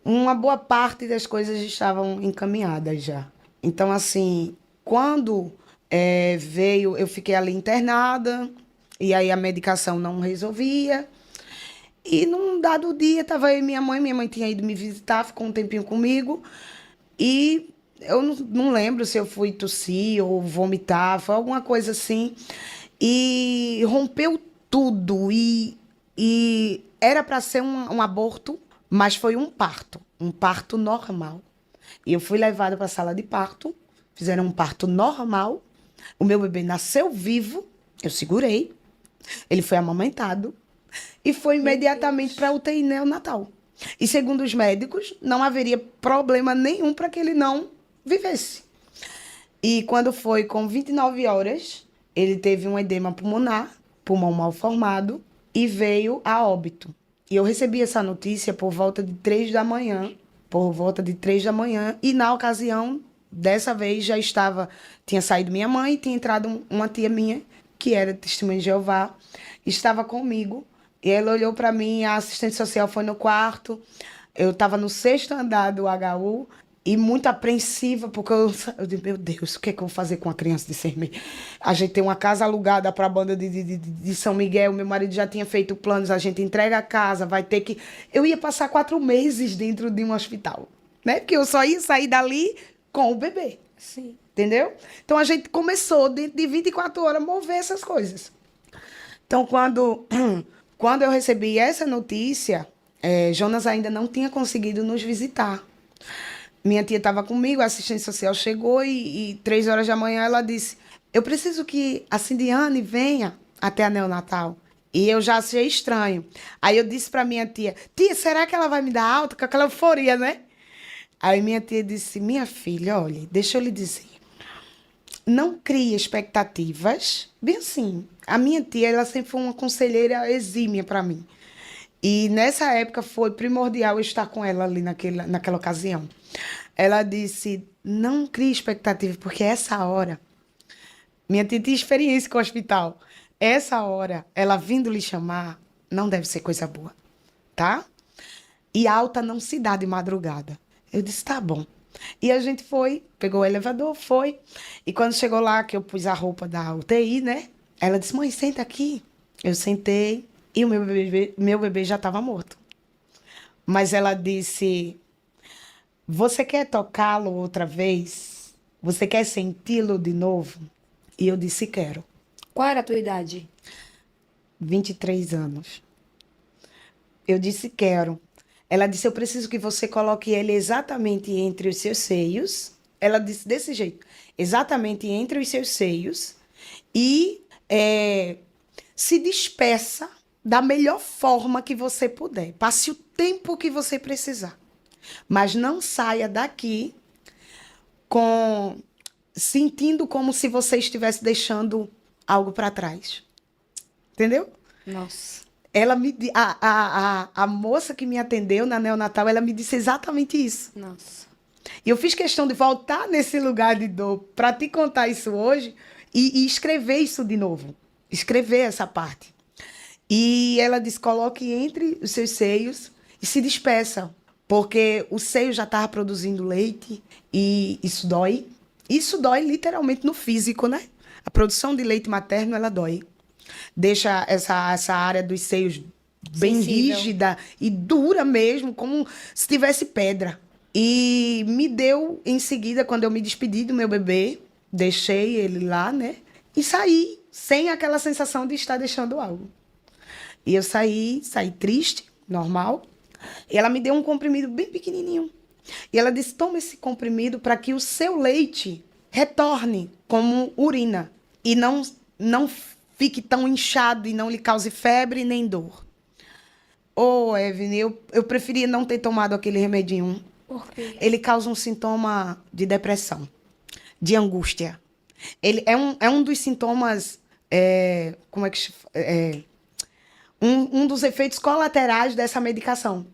Uma boa parte das coisas estavam encaminhadas já. Então, assim, quando veio, eu fiquei ali internada, e aí a medicação não resolvia. E num dado dia, estava eu e minha mãe tinha ido me visitar, ficou um tempinho comigo, e eu não lembro se eu fui tossir ou vomitar, foi alguma coisa assim, e rompeu tudo, e era para ser um aborto, mas foi um parto normal. E eu fui levada para a sala de parto, fizeram um parto normal, o meu bebê nasceu vivo, eu segurei, ele foi amamentado, e foi imediatamente para a UTI neonatal. E segundo os médicos, não haveria problema nenhum para que ele não vivesse. E quando foi com 29 horas, ele teve um edema pulmonar, pulmão mal formado, e veio a óbito. E eu recebi essa notícia por volta de 3 da manhã. Por volta de 3 da manhã. E na ocasião, dessa vez, tinha saído minha mãe e tinha entrado uma tia minha, que era testemunha de Jeová, estava comigo. E ela olhou para mim, a assistente social foi no quarto. Eu estava no 6º andar do HU e muito apreensiva, porque eu disse, meu Deus, o que é que eu vou fazer com uma criança de 6 meses? A gente tem uma casa alugada para a banda de São Miguel, meu marido já tinha feito planos, a gente entrega a casa, vai ter que... Eu ia passar 4 meses dentro de um hospital, né? Porque eu só ia sair dali com o bebê.
Sim.
Entendeu? Então a gente começou, dentro de 24 horas, a mover essas coisas. Então, quando eu recebi essa notícia, Jonas ainda não tinha conseguido nos visitar. Minha tia estava comigo, a assistente social chegou e 3 horas da manhã ela disse, eu preciso que a Cindiane venha até a neonatal. E eu já achei estranho. Aí eu disse para minha tia, será que ela vai me dar alta? Com aquela euforia, né? Aí minha tia disse, minha filha, olha, deixa eu lhe dizer, não crie expectativas. Bem assim, a minha tia, ela sempre foi uma conselheira exímia para mim. E nessa época foi primordial eu estar com ela ali naquela ocasião. Ela disse, não crie expectativa, porque essa hora, minha tia tinha experiência com o hospital, essa hora, ela vindo lhe chamar, não deve ser coisa boa, tá? E alta não se dá de madrugada. Eu disse, tá bom. E a gente foi, pegou o elevador, foi. E quando chegou lá, que eu pus a roupa da UTI, né? Ela disse, mãe, senta aqui. Eu sentei e o meu bebê já estava morto. Mas ela disse, você quer tocá-lo outra vez? Você quer senti-lo de novo? E eu disse, quero.
Qual era a tua idade?
23 anos. Eu disse, quero. Ela disse, eu preciso que você coloque ele exatamente entre os seus seios. Ela disse desse jeito, exatamente entre os seus seios. E se despeça da melhor forma que você puder. Passe o tempo que você precisar. Mas não saia daqui sentindo como se você estivesse deixando algo para trás. Entendeu?
Nossa.
A moça que me atendeu na neonatal, ela me disse exatamente isso.
Nossa.
E eu fiz questão de voltar nesse lugar de dor para te contar isso hoje e escrever isso de novo. Escrever essa parte. E ela disse, coloque entre os seus seios e se despeça. Porque o seio já estava produzindo leite e isso dói. Isso dói literalmente no físico, né? A produção de leite materno, ela dói. Deixa essa área dos seios bem
sensível,
rígida e dura mesmo, como se tivesse pedra. E me deu em seguida, quando eu me despedi do meu bebê, deixei ele lá, né? E saí sem aquela sensação de estar deixando algo. E eu saí triste, normal. E ela me deu um comprimido bem pequenininho. E ela disse, toma esse comprimido para que o seu leite retorne como urina. E não fique tão inchado e não lhe cause febre nem dor. Evelyn, eu preferia não ter tomado aquele remedinho.
Por quê?
Ele causa um sintoma de depressão, de angústia. Ele é um dos sintomas, como é que um dos efeitos colaterais dessa medicação.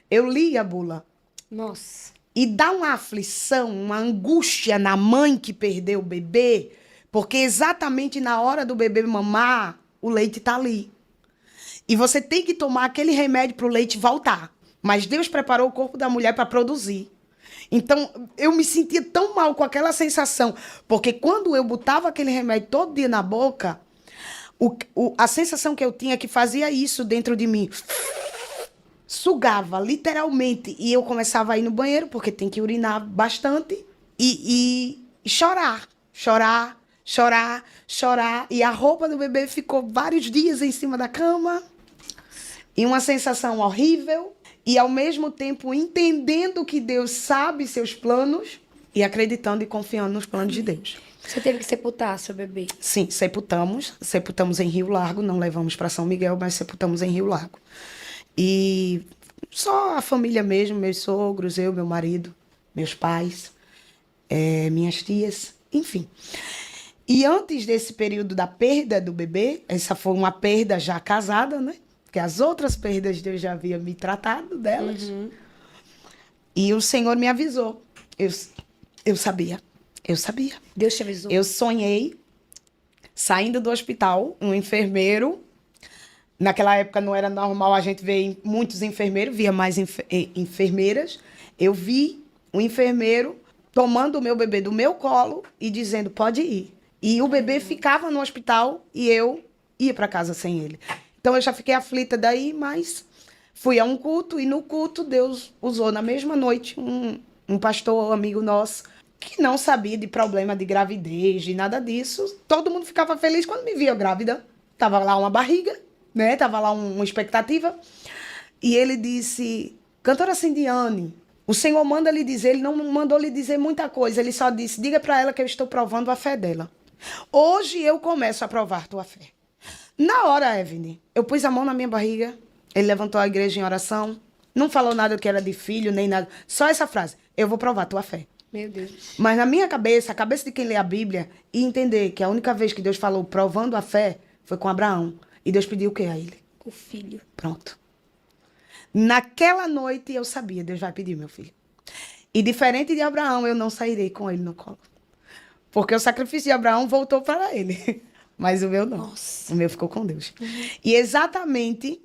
Eu li a bula.
Nossa.
E dá uma aflição, uma angústia na mãe que perdeu o bebê, porque exatamente na hora do bebê mamar, o leite está ali. E você tem que tomar aquele remédio para o leite voltar. Mas Deus preparou o corpo da mulher para produzir. Então, eu me sentia tão mal com aquela sensação, porque quando eu botava aquele remédio todo dia na boca, a sensação que eu tinha que fazia isso dentro de mim. Sugava, literalmente. E eu começava a ir no banheiro, porque tem que urinar bastante, e chorar. E a roupa do bebê ficou vários dias em cima da cama. E uma sensação horrível. E, ao mesmo tempo, entendendo que Deus sabe seus planos e acreditando e confiando nos planos de Deus.
Você teve que sepultar seu bebê?
Sim, sepultamos. Sepultamos em Rio Largo. Não levamos para São Miguel, mas sepultamos em Rio Largo. E só a família mesmo, meus sogros, eu, meu marido, meus pais, minhas tias, enfim. E antes desse período da perda do bebê, essa foi uma perda já casada, né? porque as outras perdas Deus já havia me tratado delas. E o Senhor me avisou. Eu sabia.
Deus te avisou.
Eu sonhei, saindo do hospital, um enfermeiro. Naquela época não era normal a gente ver muitos enfermeiros, via mais enfermeiras. Eu vi um enfermeiro tomando o meu bebê do meu colo e dizendo, pode ir. E o bebê ficava no hospital e eu ia para casa sem ele. Então eu já fiquei aflita daí, mas fui a um culto e no culto Deus usou na mesma noite um pastor amigo nosso que não sabia de problema de gravidez, de nada disso. Todo mundo ficava feliz quando me via grávida. Tava lá uma barriga, né? Tava lá uma expectativa. E ele disse, cantora Cindiane, o Senhor manda lhe dizer, ele não mandou lhe dizer muita coisa, ele só disse, diga para ela que eu estou provando a fé dela. Hoje eu começo a provar tua fé. Na hora, Evelyn, eu pus a mão na minha barriga, ele levantou a igreja em oração, não falou nada que era de filho, nem nada, só essa frase, eu vou provar tua fé.
Meu Deus.
Mas na minha cabeça, a cabeça de quem lê a Bíblia, e entender que a única vez que Deus falou provando a fé foi com Abraão. E Deus pediu o quê a ele?
O filho.
Pronto. Naquela noite eu sabia, Deus vai pedir meu filho. E diferente de Abraão, eu não sairei com ele no colo. Porque o sacrifício de Abraão voltou para ele. Mas o meu não.
Nossa.
O meu ficou com Deus. E exatamente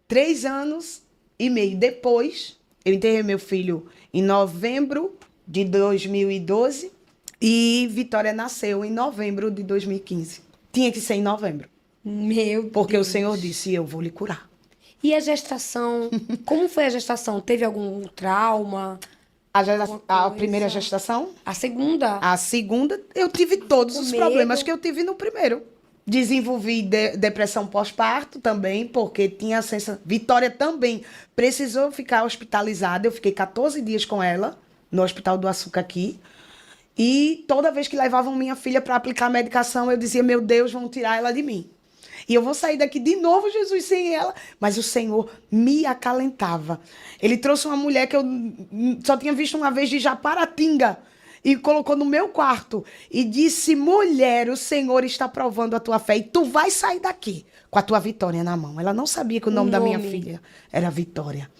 3 anos e meio depois, eu enterrei meu filho em novembro de 2012 e Vitória nasceu em novembro de 2015. Tinha que ser em novembro.
Meu
Porque
Deus.
o Senhor disse, eu vou lhe curar.
E a gestação? Como foi a gestação? Teve algum trauma?
A primeira gestação?
A segunda?
A segunda, eu tive todos os
medo.
problemas que eu tive no primeiro. Desenvolvi depressão pós-parto também, porque tinha a sensação... Vitória também precisou ficar hospitalizada. Eu fiquei 14 dias com ela, no Hospital do Açúcar aqui. E toda vez que levavam minha filha para aplicar a medicação, eu dizia, meu Deus, vão tirar ela de mim. E eu vou sair daqui de novo, Jesus, sem ela. Mas o Senhor me acalentava. Ele trouxe uma mulher que eu só tinha visto uma vez de Japaratinga e colocou no meu quarto e disse, mulher, o Senhor está provando a tua fé e tu vai sair daqui com a tua Vitória na mão. Ela não sabia que o nome da minha filha era Vitória.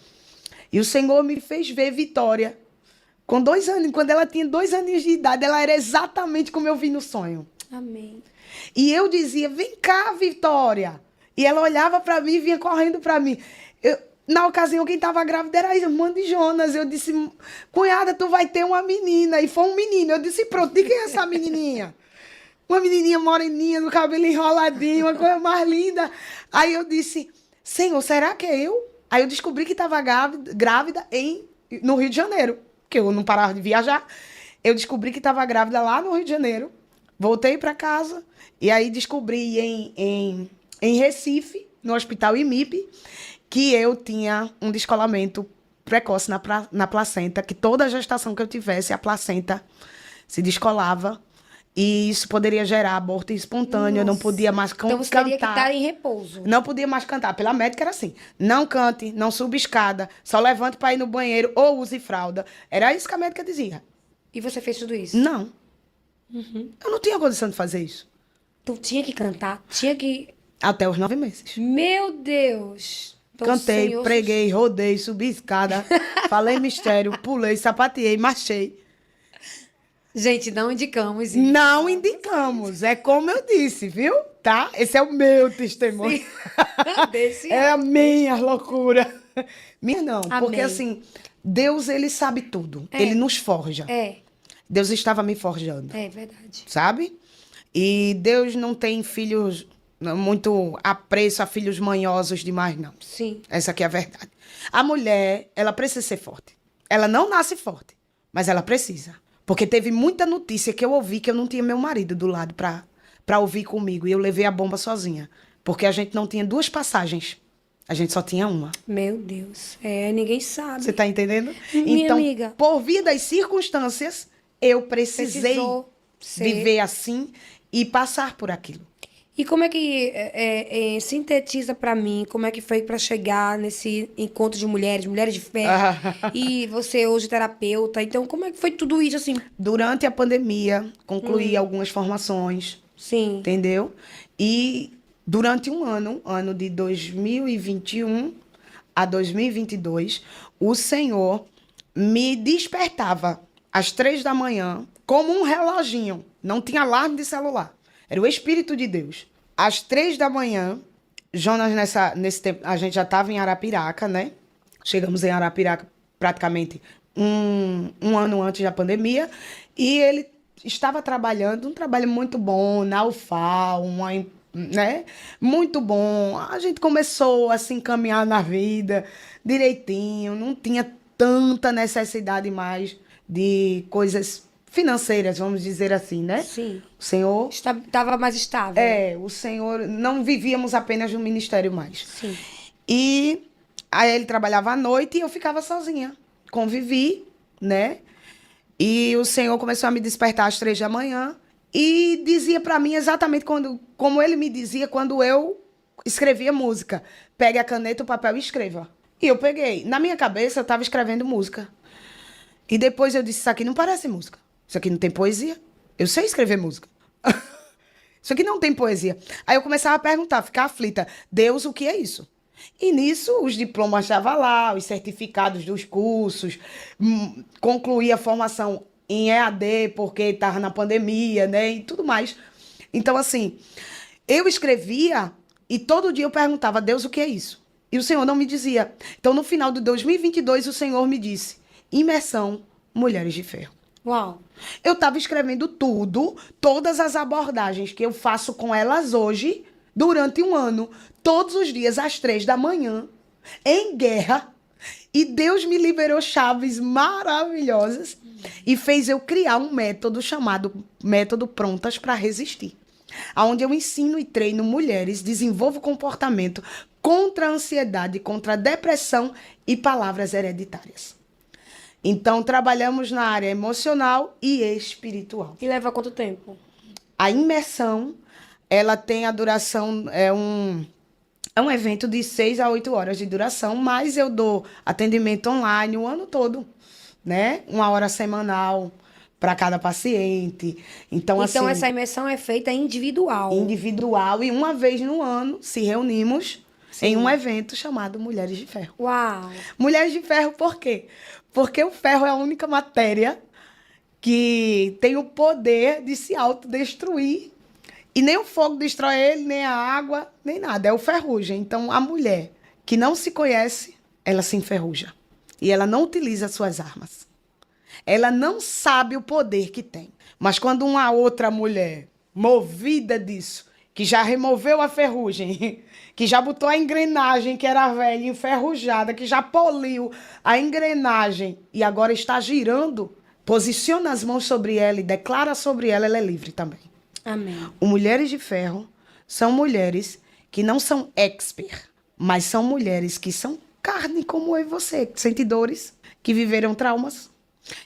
E o Senhor me fez ver Vitória com 2 anos. Quando ela tinha 2 anos de idade, ela era exatamente como eu vi no sonho.
Amém.
E eu dizia, vem cá, Vitória. E ela olhava para mim e vinha correndo para mim. Na ocasião, quem estava grávida era a irmã de Jonas. Eu disse, cunhada, tu vai ter uma menina. E foi um menino. Eu disse, pronto, de quem é essa menininha? Uma menininha moreninha, no cabelo enroladinho, uma coisa mais linda. Aí eu disse, Senhor, será que é eu? Aí eu descobri que estava grávida no Rio de Janeiro. Porque eu não parava de viajar. Eu descobri que estava grávida lá no Rio de Janeiro. Voltei para casa. E aí descobri em Recife, no Hospital IMIP, que eu tinha um descolamento precoce na placenta, que toda gestação que eu tivesse, a placenta se descolava. E isso poderia gerar aborto espontâneo. Eu não podia mais cantar.
Então você teria que estar em repouso.
Não podia mais cantar. Pela médica era assim. Não cante, não suba escada, só levante para ir no banheiro ou use fralda. Era isso que a médica dizia.
E você fez tudo isso?
Não. Eu não tinha condição de fazer isso.
Então tinha que cantar, tinha que...
Até os 9 meses.
Meu Deus! Então,
Cantei,
Senhor,
preguei, rodei, subi escada, falei mistério, pulei, sapateei, marchei.
Gente, não indicamos isso.
Não indicamos. É como eu disse, viu? Tá? Esse é o meu testemunho.
Desse
É a minha loucura. Minha não.
Amém.
Porque assim, Deus, ele sabe tudo. Ele nos forja.
É,
Deus estava me forjando.
é verdade.
Sabe? E Deus não tem filhos, muito apreço a filhos manhosos demais, não.
Sim.
Essa aqui é a verdade. A mulher, ela precisa ser forte. Ela não nasce forte, mas ela precisa. Porque teve muita notícia que eu ouvi que eu não tinha meu marido do lado pra ouvir comigo. E eu levei a bomba sozinha. Porque a gente não tinha 2 passagens. A gente só tinha uma.
Meu Deus. É, ninguém sabe.
Você tá entendendo?
Minha
Então,
amiga.
por via das circunstâncias, eu precisei
Precisou ser.
viver assim e passar por aquilo.
E como é que sintetiza pra mim, como é que foi pra chegar nesse encontro de mulheres de fé, e você hoje terapeuta, então como é que foi tudo isso, assim?
Durante a pandemia, concluí algumas formações,
Sim.
entendeu? E durante um ano de 2021 a 2022, o Senhor me despertava às 3 da manhã como um reloginho. Não tinha alarme de celular. Era o Espírito de Deus. Às 3 da manhã, Jonas, nesse tempo, a gente já estava em Arapiraca, né? Chegamos em Arapiraca praticamente um ano antes da pandemia. E ele estava trabalhando, um trabalho muito bom, na UFAL, né? Muito bom. A gente começou a se encaminhar na vida direitinho, não tinha tanta necessidade mais de coisas financeiras, vamos dizer assim, né?
Sim.
O Senhor...
Estava mais estável.
o Senhor... Não vivíamos apenas no ministério mais.
Sim.
E aí ele trabalhava à noite e eu ficava sozinha. Convivi, né? E o Senhor começou a me despertar às 3 da manhã e dizia para mim exatamente como ele me dizia quando eu escrevia música. Pegue a caneta, o papel e escreva. E eu peguei. Na minha cabeça, eu estava escrevendo música. E depois eu disse, isso aqui não parece música. Isso aqui não tem poesia. Eu sei escrever música. Isso aqui não tem poesia. Aí eu começava a perguntar, ficar aflita. Deus, o que é isso? E nisso, os diplomas estavam lá, os certificados dos cursos, concluí a formação em EAD, porque estava na pandemia, né? E tudo mais. Então, assim, eu escrevia e todo dia eu perguntava, Deus, o que é isso? E o Senhor não me dizia. Então, no final de 2022, o Senhor me disse, imersão, Mulheres de Ferro.
Uau!
Eu estava escrevendo tudo, todas as abordagens que eu faço com elas hoje, durante um ano, todos os dias, às 3 da manhã, em guerra. E Deus me liberou chaves maravilhosas e fez eu criar um método chamado Método Prontas para Resistir. Onde eu ensino e treino mulheres, desenvolvo comportamento contra a ansiedade, contra a depressão e palavras hereditárias. Então, trabalhamos na área emocional e espiritual.
E leva quanto tempo?
A imersão, ela tem a duração, é um evento de 6 a 8 horas de duração, mas eu dou atendimento online o ano todo, né? 1 hora semanal para cada paciente. Então, assim,
essa imersão é feita individual.
Individual, e uma vez no ano se reunimos em um evento chamado Mulheres de Ferro.
Uau!
Mulheres de Ferro, por quê? Porque o ferro é a única matéria que tem o poder de se autodestruir. E nem o fogo destrói ele, nem a água, nem nada. É o ferrugem. Então, a mulher que não se conhece, ela se enferruja. E ela não utiliza suas armas. Ela não sabe o poder que tem. Mas quando uma outra mulher, movida disso, que já removeu a ferrugem, que já botou a engrenagem que era velha, enferrujada, que já poliu a engrenagem e agora está girando, posiciona as mãos sobre ela e declara sobre ela, ela é livre também.
Amém.
O Mulheres de Ferro são mulheres que não são expert, mas são mulheres que são carne como eu e você, que sentem dores, que viveram traumas,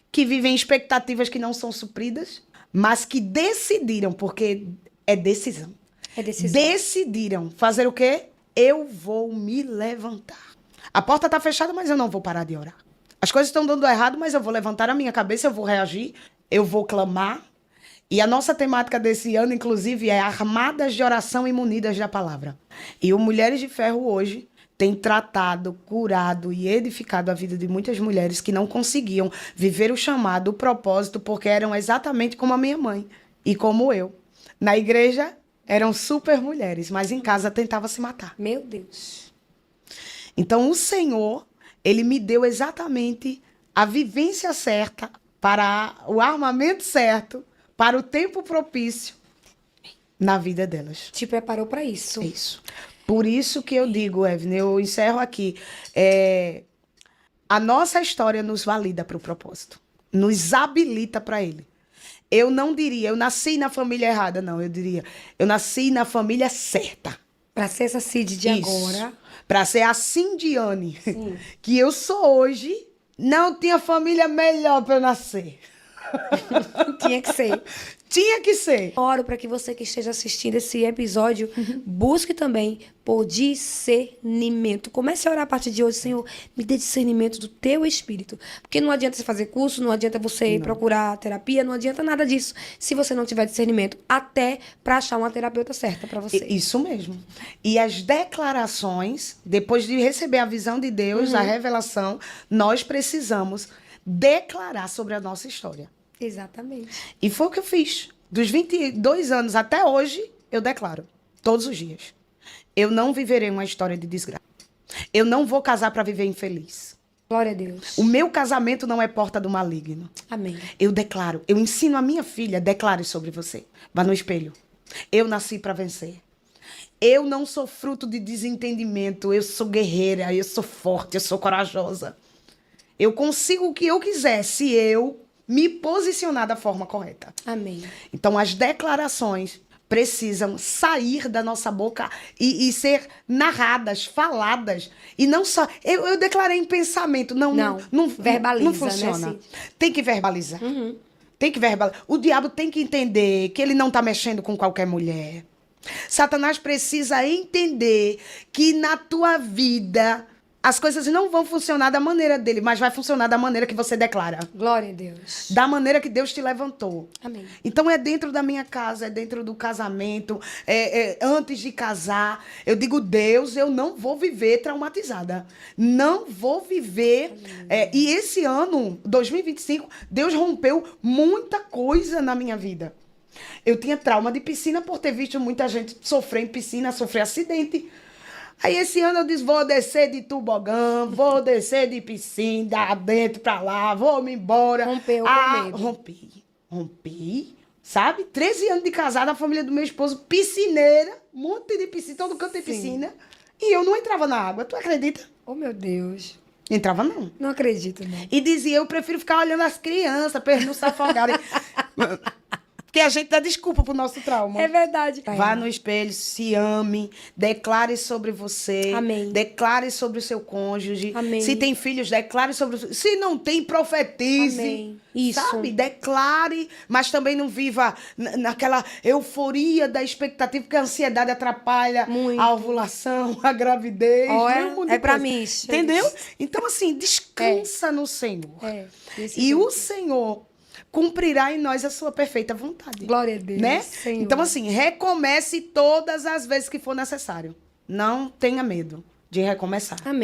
que vivem expectativas que não são supridas, mas que decidiram, porque é decisão.
É decisão.
Decidiram fazer o quê? Eu vou me levantar. A porta está fechada, mas eu não vou parar de orar. As coisas estão dando errado, mas eu vou levantar a minha cabeça, eu vou reagir, eu vou clamar. E a nossa temática desse ano, inclusive, é Armadas de Oração e Munidas da Palavra. E o Mulheres de Ferro hoje tem tratado, curado e edificado a vida de muitas mulheres que não conseguiam viver o chamado, o propósito, porque eram exatamente como a minha mãe e como eu. Na igreja, eram super mulheres, mas em casa tentava se matar.
Meu Deus.
Então, o Senhor, Ele me deu exatamente a vivência certa, para o armamento certo, para o tempo propício na vida delas.
Te preparou para isso.
Isso. Por isso que eu digo, Evelyn, eu encerro aqui. A nossa história nos valida para o propósito. Nos habilita para ele. Eu não diria, eu nasci na família errada, não. Eu diria, eu nasci na família certa.
Para ser essa Cid de agora.
Para ser a Cindiane que eu sou hoje, não tinha família melhor para eu nascer.
Tinha que ser.
Tinha que ser.
Oro para que você que esteja assistindo esse episódio busque também por discernimento. Comece a orar a partir de hoje, Senhor, me dê discernimento do teu espírito. Porque não adianta você fazer curso, não adianta você procurar terapia, não adianta nada disso se você não tiver discernimento, até para achar uma terapeuta certa para você.
Isso mesmo. E as declarações, depois de receber a visão de Deus, a revelação, nós precisamos declarar sobre a nossa história.
Exatamente.
E foi o que eu fiz. Dos 22 anos até hoje, eu declaro, todos os dias. Eu não viverei uma história de desgraça. Eu não vou casar para viver infeliz.
Glória a Deus.
O meu casamento não é porta do maligno.
Amém.
Eu declaro, eu ensino a minha filha, declare sobre você. Vá no espelho. Eu nasci para vencer. Eu não sou fruto de desentendimento. Eu sou guerreira, eu sou forte, eu sou corajosa. Eu consigo o que eu quiser se eu me posicionar da forma correta.
Amém.
Então, as declarações precisam sair da nossa boca e ser narradas, faladas. E não só... Eu declarei em pensamento. Não
verbaliza,
não funciona.
né?
Tem que verbalizar. Tem que verbalizar. O diabo tem que entender que ele não está mexendo com qualquer mulher. Satanás precisa entender que na tua vida... As coisas não vão funcionar da maneira dele, mas vai funcionar da maneira que você declara.
Glória a Deus.
Da maneira que Deus te levantou.
Amém.
Então é dentro da minha casa, é dentro do casamento, antes de casar. Eu digo, Deus, eu não vou viver traumatizada. Não vou viver. E esse ano, 2025, Deus rompeu muita coisa na minha vida. Eu tinha trauma de piscina por ter visto muita gente sofrer em piscina, sofrer acidente. Aí esse ano eu disse, vou descer de tobogã, vou descer de piscina, dentro pra lá, vou me embora.
Rompeu com medo.
Rompi, sabe? 13 anos de casada, a família do meu esposo, piscineira, um monte de piscina, todo canto tem piscina. E eu não entrava na água, tu acredita?
Oh, meu Deus.
Entrava não.
Não acredito, não.
E dizia, eu prefiro ficar olhando as crianças pra eles não se afogarem. Porque a gente dá desculpa pro nosso trauma.
É verdade.
Vá no espelho, se ame, declare sobre você.
Amém.
Declare sobre o seu cônjuge.
Amém.
Se tem filhos, declare sobre o... Se não tem, profetize.
Amém. Isso.
Sabe? Declare, mas também não viva naquela euforia da expectativa, porque a ansiedade atrapalha
muito
a ovulação, a gravidez.
É pra mim isso.
Entendeu? Então, assim, descansa no Senhor.
E
O Senhor cumprirá em nós a sua perfeita vontade.
Glória a Deus,
né?
Senhor.
Então, assim, recomece todas as vezes que for necessário. Não tenha medo de recomeçar.
Amém.